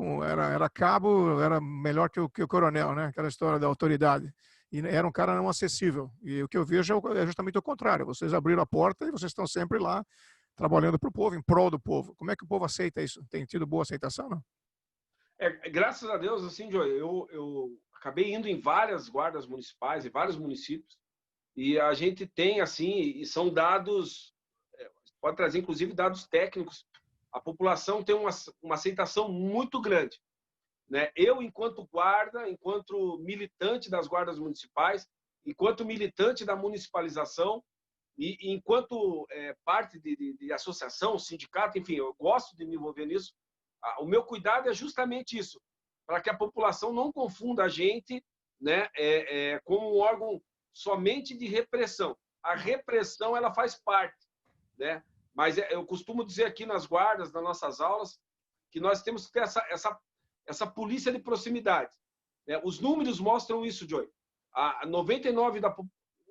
era cabo, era melhor que o coronel, né? Aquela história da autoridade. E era um cara não acessível. E o que eu vejo é justamente o contrário. Vocês abriram a porta e vocês estão sempre lá trabalhando para o povo, em prol do povo. Como é que o povo aceita isso? Tem tido boa aceitação, não?
Graças a Deus, assim, Joey, eu acabei indo em várias guardas municipais, em vários municípios, e a gente tem, assim, e são dados, pode trazer, inclusive, dados técnicos. A população tem uma aceitação muito grande, né? Eu, enquanto guarda, enquanto militante das guardas municipais, enquanto militante da municipalização, e enquanto parte de associação, sindicato, enfim, eu gosto de me envolver nisso. O meu cuidado é justamente isso, para que a população não confunda a gente, né, como um órgão somente de repressão. A repressão, ela faz parte, né? Mas eu costumo dizer aqui nas guardas, nas nossas aulas, que nós temos que ter essa polícia de proximidade, né? Os números mostram isso, Joey. A 99 da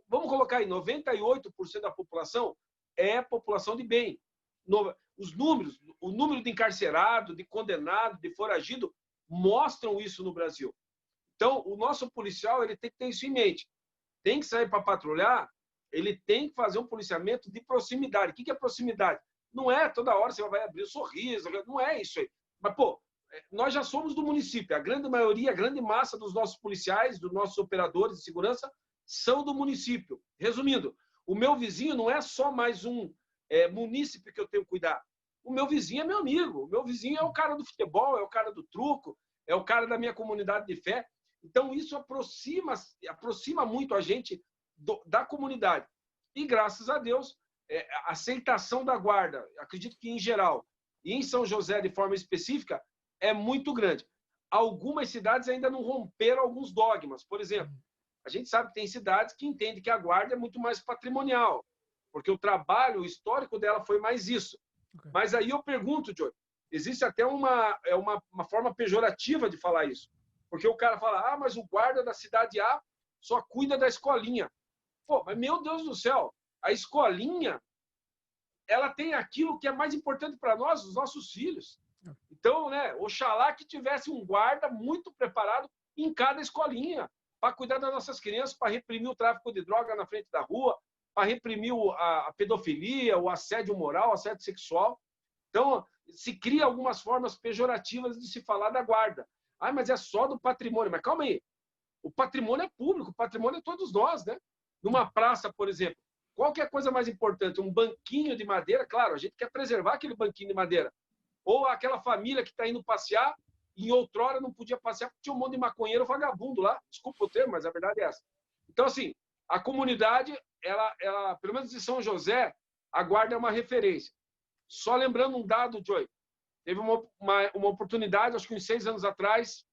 vamos colocar aí, 98% da população é população de bem. Os números, o número de encarcerado, de condenado, de foragido, mostram isso no Brasil. Então, o nosso policial, ele tem que ter isso em mente. Tem que sair para patrulhar, ele tem que fazer um policiamento de proximidade. O que é proximidade? Não é toda hora você vai abrir um sorriso, não é isso aí. Mas, pô, nós já somos do município. A grande maioria, a grande massa dos nossos policiais, dos nossos operadores de segurança, são do município. Resumindo, o meu vizinho não é só mais um munícipe que eu tenho que cuidar. O meu vizinho é meu amigo. O meu vizinho é o cara do futebol, é o cara do truco, é o cara da minha comunidade de fé. Então, isso aproxima muito a gente da comunidade. E, graças a Deus, a aceitação da guarda, acredito que em geral, e em São José de forma específica, é muito grande. Algumas cidades ainda não romperam alguns dogmas. Por exemplo, a gente sabe que tem cidades que entendem que a guarda é muito mais patrimonial, porque o trabalho, o histórico dela foi mais isso. Okay. Mas aí eu pergunto, Joey, existe até uma forma pejorativa de falar isso. Porque o cara fala, mas o guarda da cidade A só cuida da escolinha. Pô, mas meu Deus do céu, a escolinha, ela tem aquilo que é mais importante para nós, os nossos filhos. Então, né, oxalá que tivesse um guarda muito preparado em cada escolinha, para cuidar das nossas crianças, para reprimir o tráfico de droga na frente da rua, para reprimir a pedofilia, o assédio moral, o assédio sexual. Então, se cria algumas formas pejorativas de se falar da guarda. Mas é só do patrimônio. Mas calma aí. O patrimônio é público, o patrimônio é todos nós, né? Numa praça, por exemplo, qual que é a coisa mais importante? Um banquinho de madeira? Claro, a gente quer preservar aquele banquinho de madeira. Ou aquela família que está indo passear, em outrora não podia passear porque tinha um monte de maconheiro vagabundo lá. Desculpa o termo, mas a verdade é essa. Então, assim, a comunidade, ela pelo menos em São José, a guarda é uma referência. Só lembrando um dado, Joey, teve uma oportunidade, acho que uns 6 anos atrás,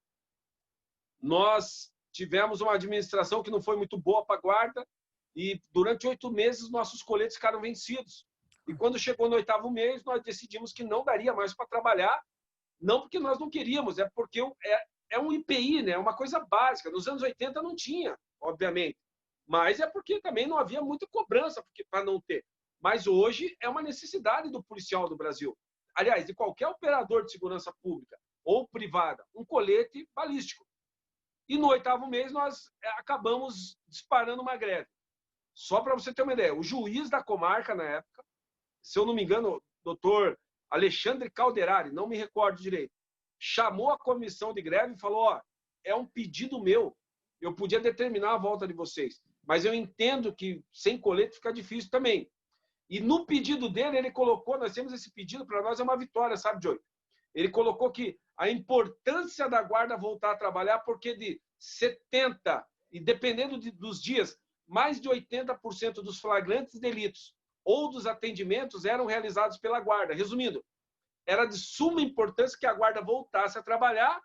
nós tivemos uma administração que não foi muito boa para a guarda e durante 8 meses nossos coletes ficaram vencidos. E quando chegou no 8º mês, nós decidimos que não daria mais para trabalhar, não porque nós não queríamos, é porque é um IPI, né? Uma coisa básica. Nos anos 80 não tinha, obviamente, mas é porque também não havia muita cobrança para não ter. Mas hoje é uma necessidade do policial do Brasil. Aliás, de qualquer operador de segurança pública ou privada, um colete balístico. E no 8º mês nós acabamos disparando uma greve. Só para você ter uma ideia, o juiz da comarca na época, se eu não me engano, o doutor Alexandre Calderari, não me recordo direito, chamou a comissão de greve e falou, é um pedido meu, eu podia determinar a volta de vocês, mas eu entendo que sem colete fica difícil também. E no pedido dele, ele colocou, nós temos esse pedido, para nós é uma vitória, sabe, Joey? Ele colocou que a importância da guarda voltar a trabalhar, porque de 70%, e dependendo dos dias, mais de 80% dos flagrantes delitos ou dos atendimentos eram realizados pela guarda. Resumindo, era de suma importância que a guarda voltasse a trabalhar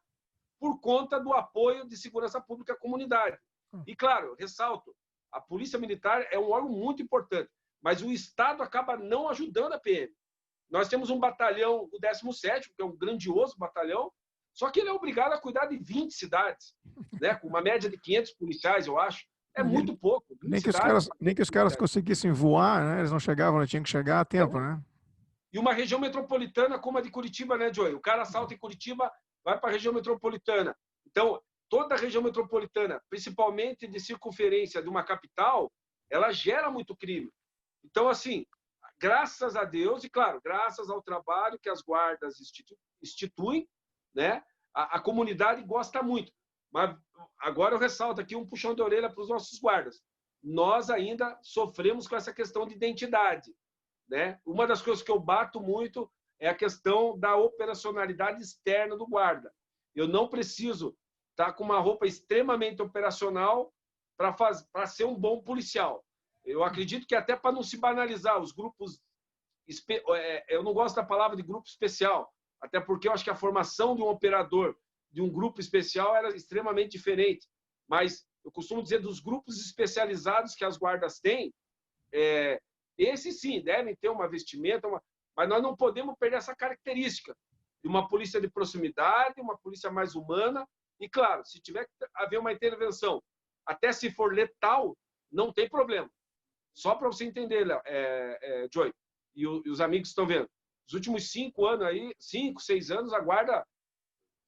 por conta do apoio de segurança pública à comunidade. E, claro, ressalto, a Polícia Militar é um órgão muito importante, mas o Estado acaba não ajudando a PM. Nós temos um batalhão, o 17º, que é um grandioso batalhão, só que ele é obrigado a cuidar de 20 cidades, né? Com uma média de 500 policiais, eu acho. É muito pouco.
Nem que os caras conseguissem voar, né? Eles não chegavam, não tinham que chegar a tempo, né?
E uma região metropolitana como a de Curitiba, né, Joey? O cara assalta em Curitiba, vai para a região metropolitana. Então, toda a região metropolitana, principalmente de circunferência de uma capital, ela gera muito crime. Então, assim, graças a Deus, e claro, graças ao trabalho que as guardas instituem, né? a comunidade gosta muito. Mas agora eu ressalto aqui um puxão de orelha para os nossos guardas. Nós ainda sofremos com essa questão de identidade, né? Uma das coisas que eu bato muito é a questão da operacionalidade externa do guarda. Eu não preciso estar com uma roupa extremamente operacional para ser um bom policial. Eu acredito que até para não se banalizar os grupos... Eu não gosto da palavra de grupo especial, até porque eu acho que a formação de um operador de um grupo especial era extremamente diferente. Mas eu costumo dizer dos grupos especializados que as guardas têm, esses sim devem ter uma vestimenta, mas nós não podemos perder essa característica de uma polícia de proximidade, uma polícia mais humana. E, claro, se tiver que haver uma intervenção, até se for letal, não tem problema. Só para você entender, Joey, e os amigos que estão vendo, os últimos 5 anos aí, 5, 6 anos, a guarda,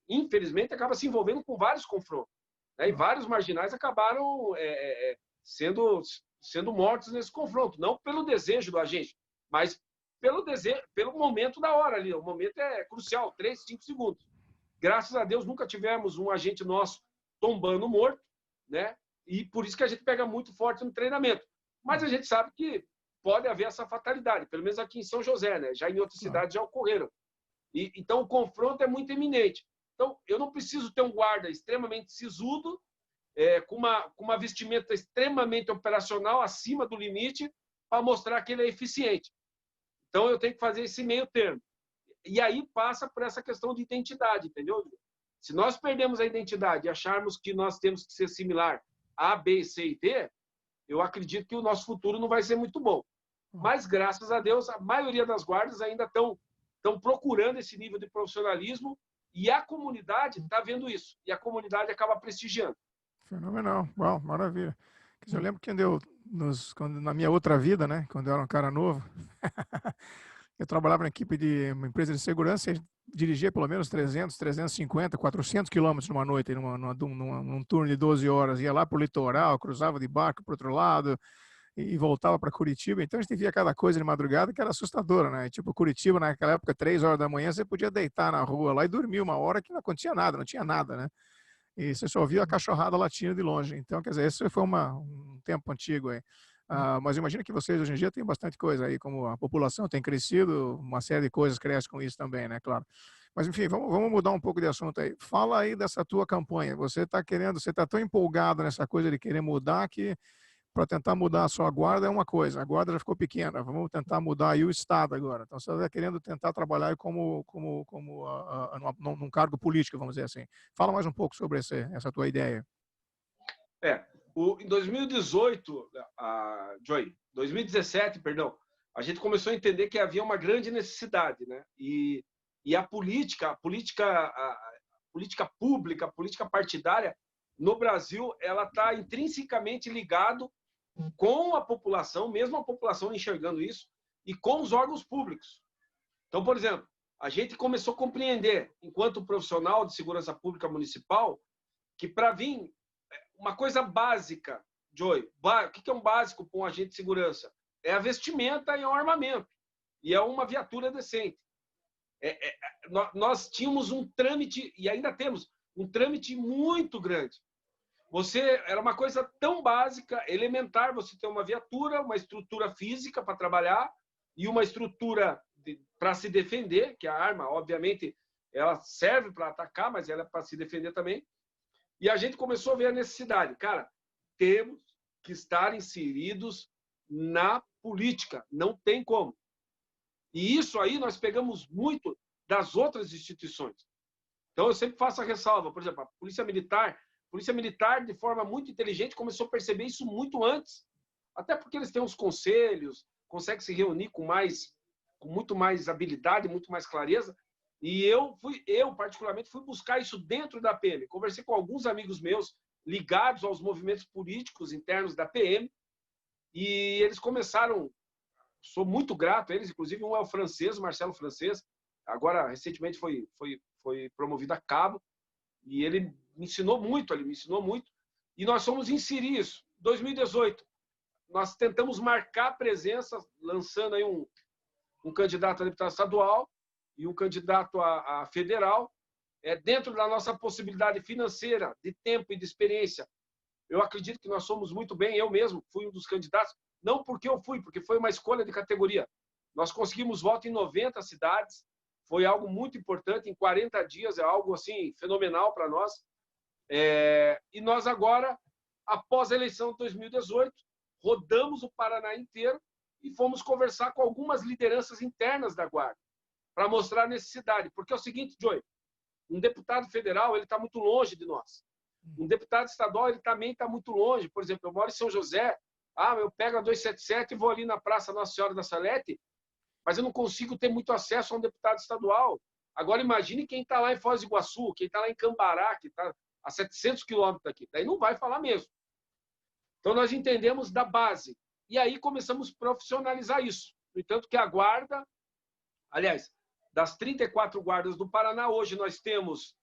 infelizmente, acaba se envolvendo com vários confrontos, né? E vários marginais acabaram sendo mortos nesse confronto, não pelo desejo do agente, mas pelo momento da hora ali. O momento é crucial, 3, 5 segundos. Graças a Deus, nunca tivemos um agente nosso tombando morto, né? E por isso que a gente pega muito forte no treinamento. Mas a gente sabe que pode haver essa fatalidade, pelo menos aqui em São José, né? Já em outras cidades já ocorreram. Então, o confronto é muito iminente. Então, eu não preciso ter um guarda extremamente sisudo, com uma vestimenta extremamente operacional, acima do limite, para mostrar que ele é eficiente. Então, eu tenho que fazer esse meio termo. E aí passa por essa questão de identidade, entendeu? Se nós perdemos a identidade e acharmos que nós temos que ser similar a B, C e D, eu acredito que o nosso futuro não vai ser muito bom. Mas, graças a Deus, a maioria das guardas ainda estão procurando esse nível de profissionalismo e a comunidade está vendo isso. E a comunidade acaba prestigiando.
Fenomenal. Uau, maravilha. Eu lembro que na minha outra vida, né, quando eu era um cara novo, eu trabalhava na equipe de uma empresa de segurança e dirigia pelo menos 300, 350, 400 quilômetros numa noite, num turno de 12 horas. Ia lá para o litoral, cruzava de barco para o outro lado e voltava para Curitiba. Então a gente via cada coisa de madrugada que era assustadora, né? Tipo, Curitiba, naquela época, 3 horas da manhã, você podia deitar na rua lá e dormir uma hora que não acontecia nada, não tinha nada, né? E você só via a cachorrada latindo de longe. Então, quer dizer, esse foi um tempo antigo aí. Mas imagino que vocês hoje em dia têm bastante coisa aí, como a população tem crescido, uma série de coisas cresce com isso também, né? Claro. Mas, enfim, vamos mudar um pouco de assunto aí. Fala aí dessa tua campanha. Você está tão empolgado nessa coisa de querer mudar que para tentar mudar a sua guarda é uma coisa, a guarda já ficou pequena, vamos tentar mudar aí o Estado agora. Então, você está querendo tentar trabalhar num cargo político, vamos dizer assim. Fala mais um pouco sobre essa tua ideia.
Em 2018, Joey, 2017, perdão, a gente começou a entender que havia uma grande necessidade, né? E a política pública, a política partidária no Brasil, ela está intrinsecamente ligado com a população, mesmo a população enxergando isso, e com os órgãos públicos. Então, por exemplo, a gente começou a compreender, enquanto profissional de segurança pública municipal, que para vir uma coisa básica, Joey, o que é um básico para um agente de segurança? É a vestimenta e o armamento, e é uma viatura decente. Nós tínhamos um trâmite, e ainda temos, um trâmite muito grande. Era uma coisa tão básica, elementar, você ter uma viatura, uma estrutura física para trabalhar e uma estrutura para se defender, que a arma, obviamente, ela serve para atacar, mas ela é para se defender também. E a gente começou a ver a necessidade. Cara, temos que estar inseridos na política, não tem como. E isso aí nós pegamos muito das outras instituições. Então, eu sempre faço a ressalva, por exemplo, a Polícia Militar, de forma muito inteligente, começou a perceber isso muito antes. Até porque eles têm uns conselhos, conseguem se reunir com muito mais habilidade, muito mais clareza. E eu particularmente, fui buscar isso dentro da PM. Conversei com alguns amigos meus ligados aos movimentos políticos internos da PM. E eles começaram, sou muito grato a eles, inclusive um é o francês, o Marcelo Francês, agora recentemente foi promovido a cabo. E ele me ensinou muito, e nós fomos inserir isso. Em 2018, nós tentamos marcar a presença, lançando aí um candidato a deputado estadual e um candidato a federal, dentro da nossa possibilidade financeira, de tempo e de experiência, eu acredito que nós somos muito bem. Eu mesmo fui um dos candidatos, não porque eu fui, porque foi uma escolha de categoria. Nós conseguimos voto em 90 cidades, foi algo muito importante, em 40 dias, é algo assim fenomenal para nós. E nós agora, após a eleição de 2018, rodamos o Paraná inteiro e fomos conversar com algumas lideranças internas da Guarda, para mostrar a necessidade. Porque é o seguinte, Joey, um deputado federal ele está muito longe de nós. Um deputado estadual ele também está muito longe. Por exemplo, eu moro em São José, eu pego a 277 e vou ali na Praça Nossa Senhora da Salete, mas eu não consigo ter muito acesso a um deputado estadual. Agora imagine quem está lá em Foz do Iguaçu, quem está lá em Cambará, que está a 700 quilômetros daqui. Daí não vai falar mesmo. Então nós entendemos da base. E aí começamos a profissionalizar isso. No entanto que a Guarda, aliás, das 34 guardas do Paraná, hoje nós temos,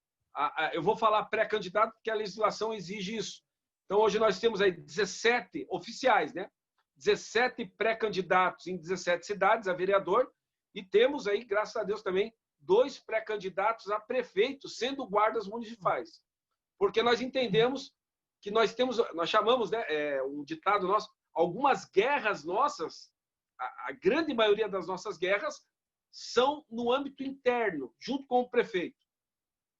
eu vou falar pré-candidato porque a legislação exige isso. Então hoje nós temos aí 17 oficiais, né? 17 pré-candidatos em 17 cidades a vereador e temos aí, graças a Deus também, 2 pré-candidatos a prefeito, sendo guardas municipais. Porque nós entendemos que nós chamamos, né, um ditado nosso, algumas guerras nossas, a grande maioria das nossas guerras são no âmbito interno, junto com o prefeito.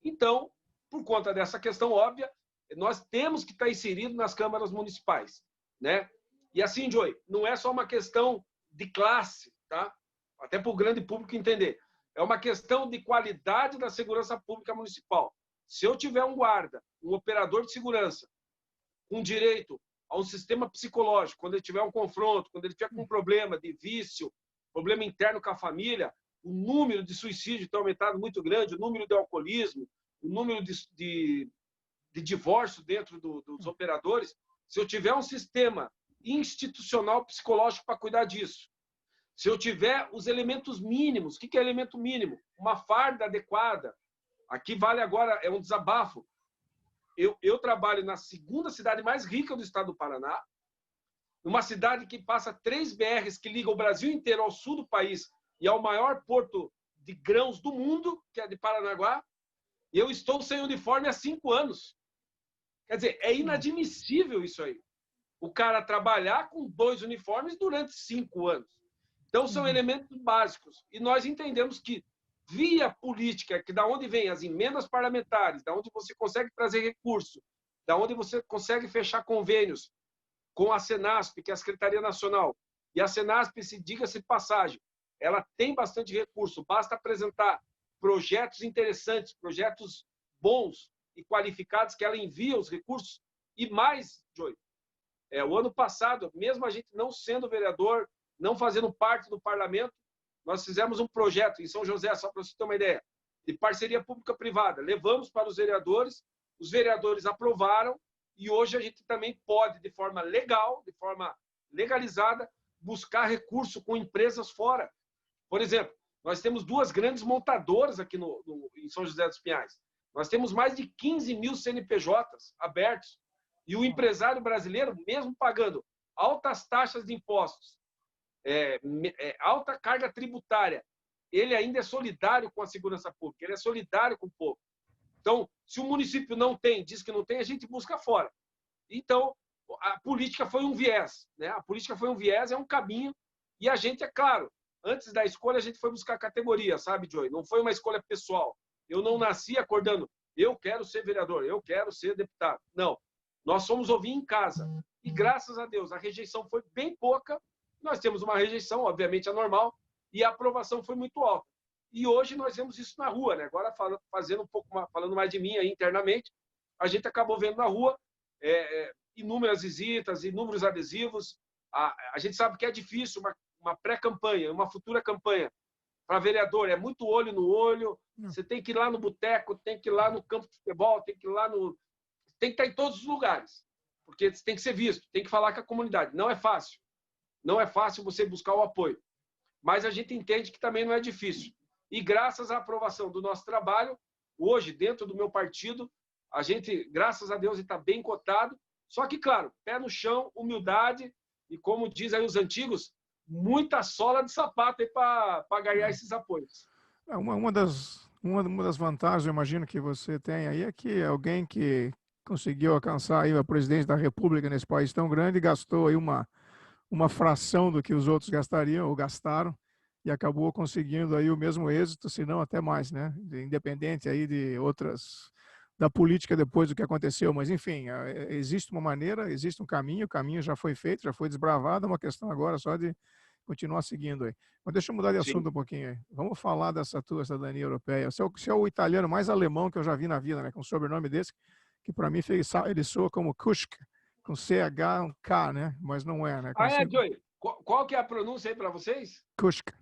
Então, por conta dessa questão óbvia, nós temos que estar inseridos nas câmaras municipais, né? E assim, Joey, não é só uma questão de classe, tá? Até para o grande público entender. É uma questão de qualidade da segurança pública municipal. Se eu tiver um guarda, um operador de segurança, com direito a um sistema psicológico, quando ele tiver um confronto, quando ele tiver com um problema de vício, problema interno com a família, o número de suicídio tem aumentado muito grande, o número de alcoolismo, o número de divórcio dentro dos operadores. Se eu tiver um sistema institucional psicológico para cuidar disso, se eu tiver os elementos mínimos, o que é elemento mínimo? Uma farda adequada. Aqui vale agora, é um desabafo. Eu trabalho na segunda cidade mais rica do estado do Paraná, numa cidade que passa 3 BRs que ligam o Brasil inteiro ao sul do país e ao maior porto de grãos do mundo, que é de Paranaguá, e eu estou sem uniforme há 5 anos. Quer dizer, é inadmissível isso aí. O cara trabalhar com 2 uniformes durante 5 anos. Então, são elementos básicos. E nós entendemos que, via política, que da onde vem as emendas parlamentares, da onde você consegue trazer recurso, da onde você consegue fechar convênios com a Senasp, que é a Secretaria Nacional, e a Senasp, se diga-se de passagem, ela tem bastante recurso, basta apresentar projetos interessantes, projetos bons e qualificados, que ela envia os recursos. E mais, Joey, o ano passado, mesmo a gente não sendo vereador, não fazendo parte do parlamento, nós fizemos um projeto em São José, só para você ter uma ideia, de parceria pública-privada. Levamos para os vereadores aprovaram, e hoje a gente também pode, de forma legal, de forma legalizada, buscar recurso com empresas fora. Por exemplo, nós temos 2 grandes montadoras aqui em São José dos Pinhais. Nós temos mais de 15 mil CNPJs abertos. E o empresário brasileiro, mesmo pagando altas taxas de impostos, alta carga tributária, ele ainda é solidário com a segurança pública, ele é solidário com o povo. Então, se o município não tem, diz que não tem, a gente busca fora. Então, a política foi um viés, né? A política foi um viés, é um caminho, e a gente, é claro, antes da escolha, a gente foi buscar categoria, sabe, Joey? Não foi uma escolha pessoal. Eu não nasci acordando, eu quero ser vereador, eu quero ser deputado. Não. Nós fomos ouvir em casa. E, graças a Deus, a rejeição foi bem pouca. Nós temos uma rejeição, obviamente, anormal, e a aprovação foi muito alta. E hoje nós vemos isso na rua, né? Agora, falando mais de mim aí internamente, a gente acabou vendo na rua inúmeras visitas, inúmeros adesivos. A gente sabe que é difícil uma pré-campanha, uma futura campanha para vereador, é muito olho no olho, você tem que ir lá no boteco, tem que ir lá no campo de futebol, tem que ir lá tem que estar em todos os lugares, porque tem que ser visto, tem que falar com a comunidade. Não é fácil. Não é fácil você buscar o apoio. Mas a gente entende que também não é difícil. E graças à aprovação do nosso trabalho, hoje, dentro do meu partido, a gente, graças a Deus, está bem cotado. Só que, claro, pé no chão, humildade e, como diz aí os antigos, muita sola de sapato aí para ganhar esses apoios.
Uma das Uma das vantagens, eu imagino, que você tem aí é que alguém que conseguiu alcançar aí a presidência da República nesse país tão grande gastou aí uma fração do que os outros gastariam ou gastaram e acabou conseguindo aí o mesmo êxito, se não até mais, né? Independente aí de outras da política depois do que aconteceu, mas enfim, existe uma maneira, existe um caminho, o caminho já foi feito, já foi desbravado, é uma questão agora só de continuar seguindo aí. Mas deixa eu mudar de
Sim.
assunto um pouquinho aí. Vamos falar dessa tua cidadania europeia. Você é o italiano mais alemão que eu já vi na vida, né? Com um sobrenome desse, que para mim ele soa como Kuschk, com CH, um K, né? Mas não é, né?
Ah, Joey, qual que é a pronúncia aí para vocês?
Kuschk.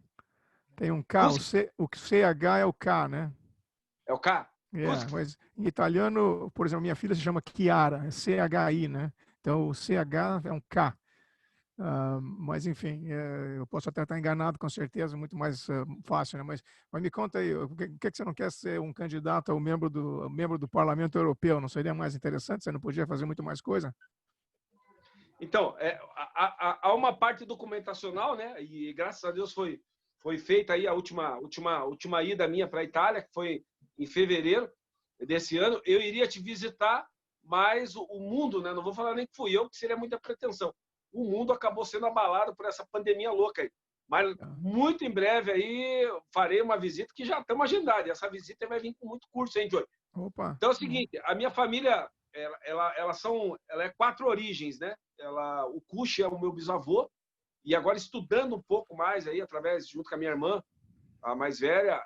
Tem um K,
Cusco.
o CH é o K, né?
É o K?
É,
Cusco.
mas em italiano, por exemplo, minha filha se chama Chiara, é CHI, né? Então o CH é um K. Mas enfim, eu posso até estar enganado, com certeza, muito mais fácil, né? Mas me conta aí, por que você não quer ser um candidato ao membro do Parlamento Europeu? Não seria mais interessante? Você não podia fazer muito mais coisa?
Então, há uma parte documentacional, né? E graças a Deus foi feita aí a última ida minha para a Itália, que foi em fevereiro desse ano. Eu iria te visitar, mas o mundo, né? Não vou falar nem que fui eu, que seria muita pretensão. O mundo acabou sendo abalado por essa pandemia louca aí. Mas
Ah,
muito em breve aí farei uma visita que já estamos agendados. E essa visita vai vir com muito curso, hein, Joey?
opa,
Então é o seguinte, a minha família, ela é 4 origens, né? O Cuxi é o meu bisavô, e agora estudando um pouco mais aí, junto com a minha irmã, a mais velha,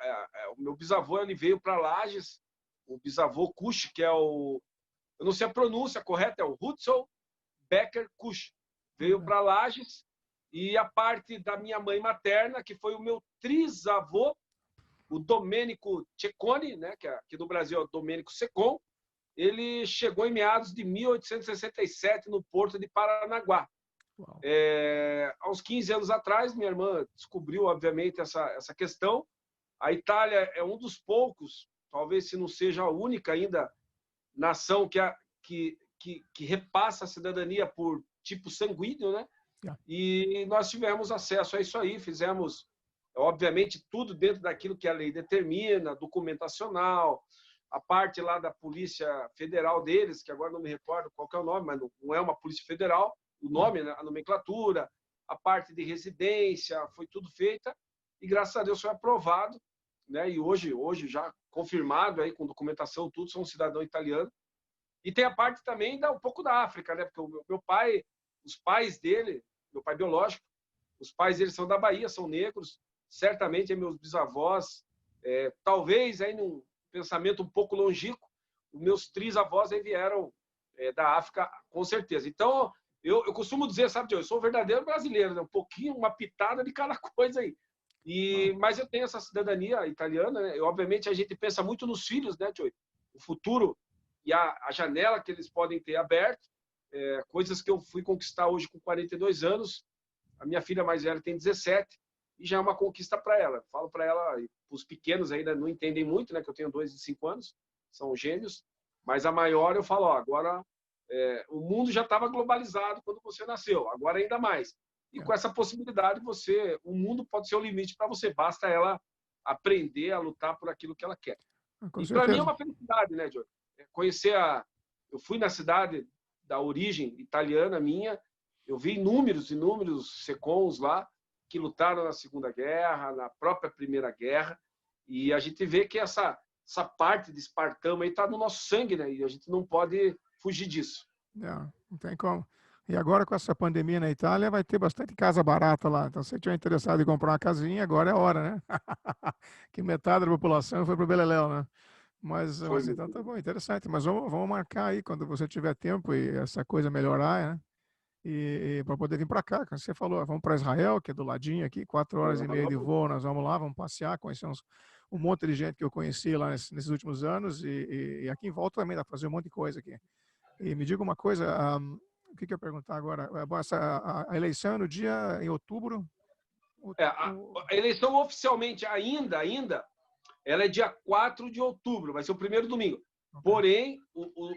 o meu bisavô ele veio para Lages, o bisavô Cuxi, que é eu não sei a pronúncia correta, é o Hudson Becker Cuxi. Veio
ok.
para Lages, e a parte da minha mãe materna, que foi o meu trisavô, o Domênico Cecconi, né, que aqui no Brasil é o Domênico Secon, ele chegou em meados de 1867 no porto de Paranaguá.
Uau.
Há uns 15 anos atrás, minha irmã descobriu, obviamente, essa questão. A Itália é um dos poucos, talvez se não seja a única ainda, nação que repassa a cidadania por tipo sanguíneo, né?
Yeah.
E nós tivemos acesso a isso aí, fizemos, obviamente, tudo dentro daquilo que a lei determina, documentacional, a parte lá da Polícia Federal deles, que agora não me recordo qual que é o nome, mas não é uma Polícia Federal, o nome, né, a nomenclatura, a parte de residência, foi tudo feita e, graças a Deus, foi aprovado, né? E hoje já confirmado aí com documentação, tudo, sou um cidadão italiano. E tem a parte também um pouco da África, né? Porque o meu pai, os pais dele, meu pai biológico, os pais dele são da Bahia, são negros, certamente meus bisavós, talvez aí num pensamento um pouco longínquo, os meus trisavós aí vieram da África, com certeza. Então, eu costumo dizer, sabe, eu sou um verdadeiro brasileiro, né? Um pouquinho, uma pitada de cada coisa aí.
Ah,
Mas eu tenho essa cidadania italiana, né? E, obviamente, a gente pensa muito nos filhos, né, Joey? O futuro e a janela que eles podem ter aberto, coisas que eu fui conquistar hoje com 42 anos. A minha filha mais velha tem 17 e já é uma conquista para ela. Falo para ela, os pequenos ainda não entendem muito, né? Que eu tenho 2 de 5 anos, são gêmeos, mas a maior eu falo, ó, agora o mundo já estava globalizado quando você nasceu, agora ainda mais. E
yeah.
com essa possibilidade, o mundo pode ser o limite para você, basta ela aprender a lutar por aquilo que ela quer.
Com
E para mim é
certeza.
uma felicidade, né, Joe? Conhecer eu fui na cidade da origem italiana minha, eu vi inúmeros secons lá que lutaram na Segunda Guerra, na própria Primeira Guerra, e a gente vê que essa parte de espartano aí está no nosso sangue, né? E a gente não pode fugir disso.
Yeah, não tem como. E agora com essa pandemia na Itália vai ter bastante casa barata lá. Então, se você estiver interessado em comprar uma casinha, agora é a hora, né? Que metade da população foi para o Beleléu, né?
Foi
Mas então
muito
tá
bom.
bom, interessante. Mas vamos marcar aí quando você tiver tempo e essa coisa melhorar, né? E para poder vir para cá, como você falou, vamos para Israel, que é do ladinho aqui, 4 horas e meia de
Vamos.
voo, nós vamos lá, vamos passear, conhecer um monte de gente que eu conheci lá nesses últimos anos e aqui em volta também dá para fazer um monte de coisa aqui. E me diga uma coisa, o que eu ia perguntar agora? Bom, a eleição é no dia em outubro?
A eleição oficialmente ainda, ela é dia 4 de outubro, vai ser o primeiro domingo.
Ok.
Porém,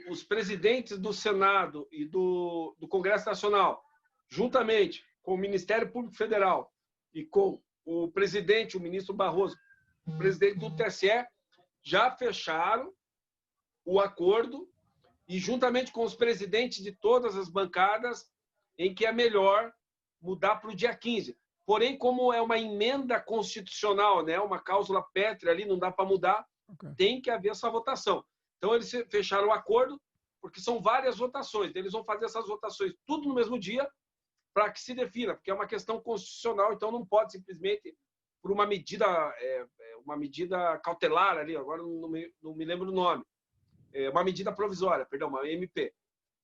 os presidentes do Senado e do Congresso Nacional, juntamente com o Ministério Público Federal e com o presidente, o ministro Barroso, o presidente do TSE, já fecharam o acordo e juntamente com os presidentes de todas as bancadas em que é melhor mudar para o dia 15. Porém, como é uma emenda constitucional, né, uma cláusula pétrea ali, não dá para mudar, tem que haver essa votação. Então, eles fecharam o acordo, porque são várias votações. Eles vão fazer essas votações tudo no mesmo dia para que se defina, porque é uma questão constitucional, então não pode simplesmente, por uma medida cautelar ali, agora não me lembro o nome, uma medida provisória, perdão, uma MP.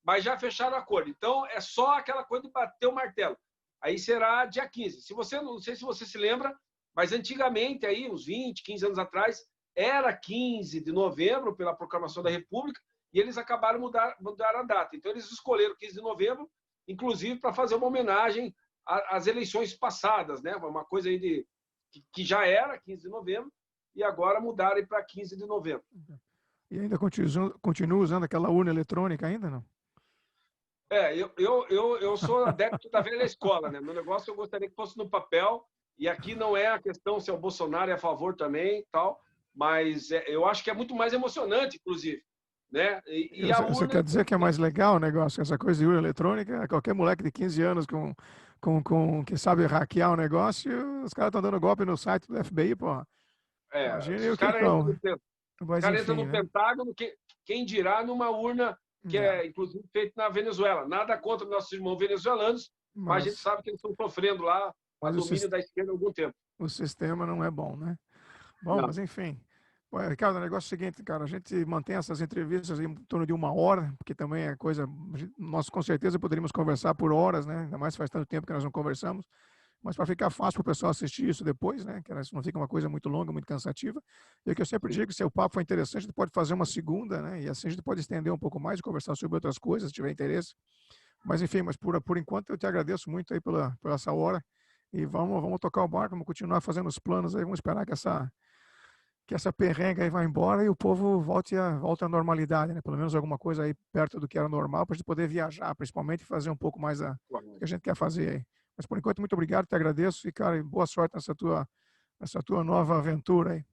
Mas já fecharam o acordo. Então, é só aquela coisa de bater o martelo. Aí será dia 15. Não sei se você se lembra, mas antigamente, aí, uns 20, 15 anos atrás, era 15 de novembro, pela proclamação da República, e eles acabaram mudar a data. Então, eles escolheram 15 de novembro, inclusive para fazer uma homenagem às eleições passadas, né? Uma coisa aí que já era 15 de novembro, e agora mudaram para 15 de novembro.
E ainda continua usando aquela urna eletrônica ainda, não?
Eu sou adepto da velha escola, né? Meu negócio eu gostaria que fosse no papel, e aqui não é a questão se é o Bolsonaro é a favor também, tal, mas eu acho que é muito mais emocionante, inclusive, né? E a
Você
urna...
quer dizer que é mais legal o negócio, essa coisa de urna eletrônica? Qualquer moleque de 15 anos que sabe hackear o negócio, os caras estão dando golpe no site do FBI, porra. Imagine
os
o que
caras
estão. Mas
entram
enfim,
no
né?
Pentágono, quem dirá numa urna que é, inclusive, feita na Venezuela. Nada contra nossos irmãos venezuelanos, mas a gente sabe que eles estão sofrendo lá a domínio da esquerda há algum tempo.
O sistema não é bom, né? Bom, não. Mas enfim. Ricardo, o negócio é o seguinte, cara, a gente mantém essas entrevistas em torno de 1 hora, porque também é coisa, nós com certeza poderíamos conversar por horas, né? Ainda mais faz tanto tempo que nós não conversamos, mas para ficar fácil para o pessoal assistir isso depois, né? Que não fica uma coisa muito longa, muito cansativa. E o que eu sempre digo, se o papo foi interessante, a gente pode fazer uma segunda, né? E assim a gente pode estender um pouco mais e conversar sobre outras coisas, se tiver interesse. Mas enfim, mas por enquanto eu te agradeço muito aí por essa hora e vamos tocar o barco, vamos continuar fazendo os planos aí, vamos esperar que essa perrengue aí vai embora e o povo volte à normalidade, né? Pelo menos alguma coisa aí perto do que era normal para a gente poder viajar, principalmente, e fazer um pouco mais do que a gente quer fazer aí. Mas por enquanto, muito obrigado, te agradeço e, cara, boa sorte nessa tua nova aventura aí.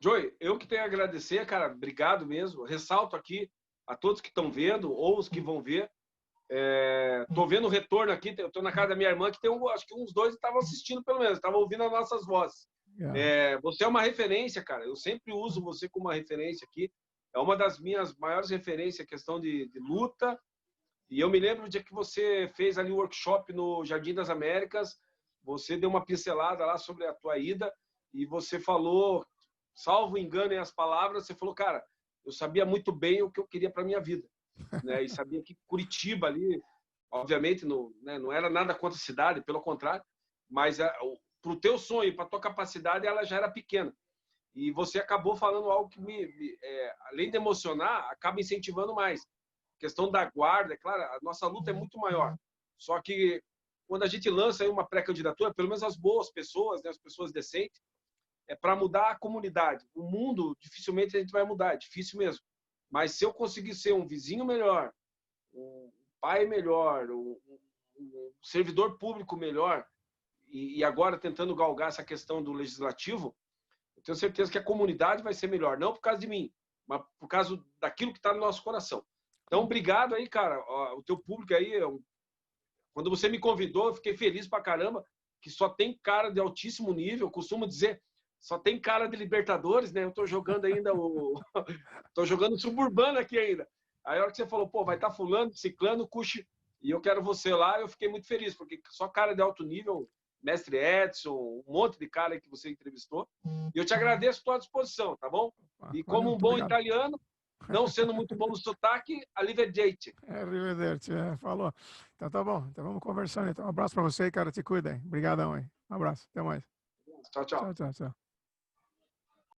Joey, eu que tenho a agradecer, cara, obrigado mesmo. Ressalto aqui a todos que estão vendo ou os que vão ver. Tô vendo o retorno aqui, eu tô na casa da minha irmã, que tem acho que uns 2 estavam assistindo pelo menos, estavam ouvindo as nossas vozes. Você é uma referência, cara. Eu sempre uso você como uma referência aqui. É uma das minhas maiores referências, questão de luta. E eu me lembro de que você fez ali o workshop no Jardim das Américas. Você deu uma pincelada lá sobre a tua ida e você falou, salvo engano em as palavras, você falou, cara, eu sabia muito bem o que eu queria para minha vida, né? E sabia que Curitiba ali, obviamente, não era nada contra a cidade, pelo contrário, mas para o teu sonho, para a tua capacidade, ela já era pequena. E você acabou falando algo que, além de emocionar, acaba incentivando mais. A questão da guarda, é claro, a nossa luta é muito maior. Só que quando a gente lança aí uma pré-candidatura, pelo menos as boas pessoas, né, as pessoas decentes, é para mudar a comunidade. O mundo, dificilmente a gente vai mudar, é difícil mesmo. Mas se eu conseguir ser um vizinho melhor, um pai melhor, um servidor público melhor, e agora tentando galgar essa questão do legislativo, eu tenho certeza que a comunidade vai ser melhor. Não por causa de mim, mas por causa daquilo que está no nosso coração. Então, obrigado aí, cara. O teu público aí, quando você me convidou, eu fiquei feliz pra caramba, que só tem cara de altíssimo nível. Eu costumo dizer, só tem cara de Libertadores, né? Eu tô jogando ainda tô jogando suburbano aqui ainda. Aí a hora que você falou, pô, vai estar fulano, ciclano, cuxi, e eu quero você lá, eu fiquei muito feliz, porque só cara de alto nível, mestre Edson, um monte de cara que você entrevistou. E eu te agradeço, estou à disposição, tá bom? E como um bom italiano, não sendo muito bom no sotaque, arrivederci.
Arrivederci, falou. Então tá bom, então vamos conversando. Então, um abraço para você, cara, te cuida aí. Obrigadão aí. Um abraço, até mais.
Tchau, tchau.
Tchau, tchau, tchau.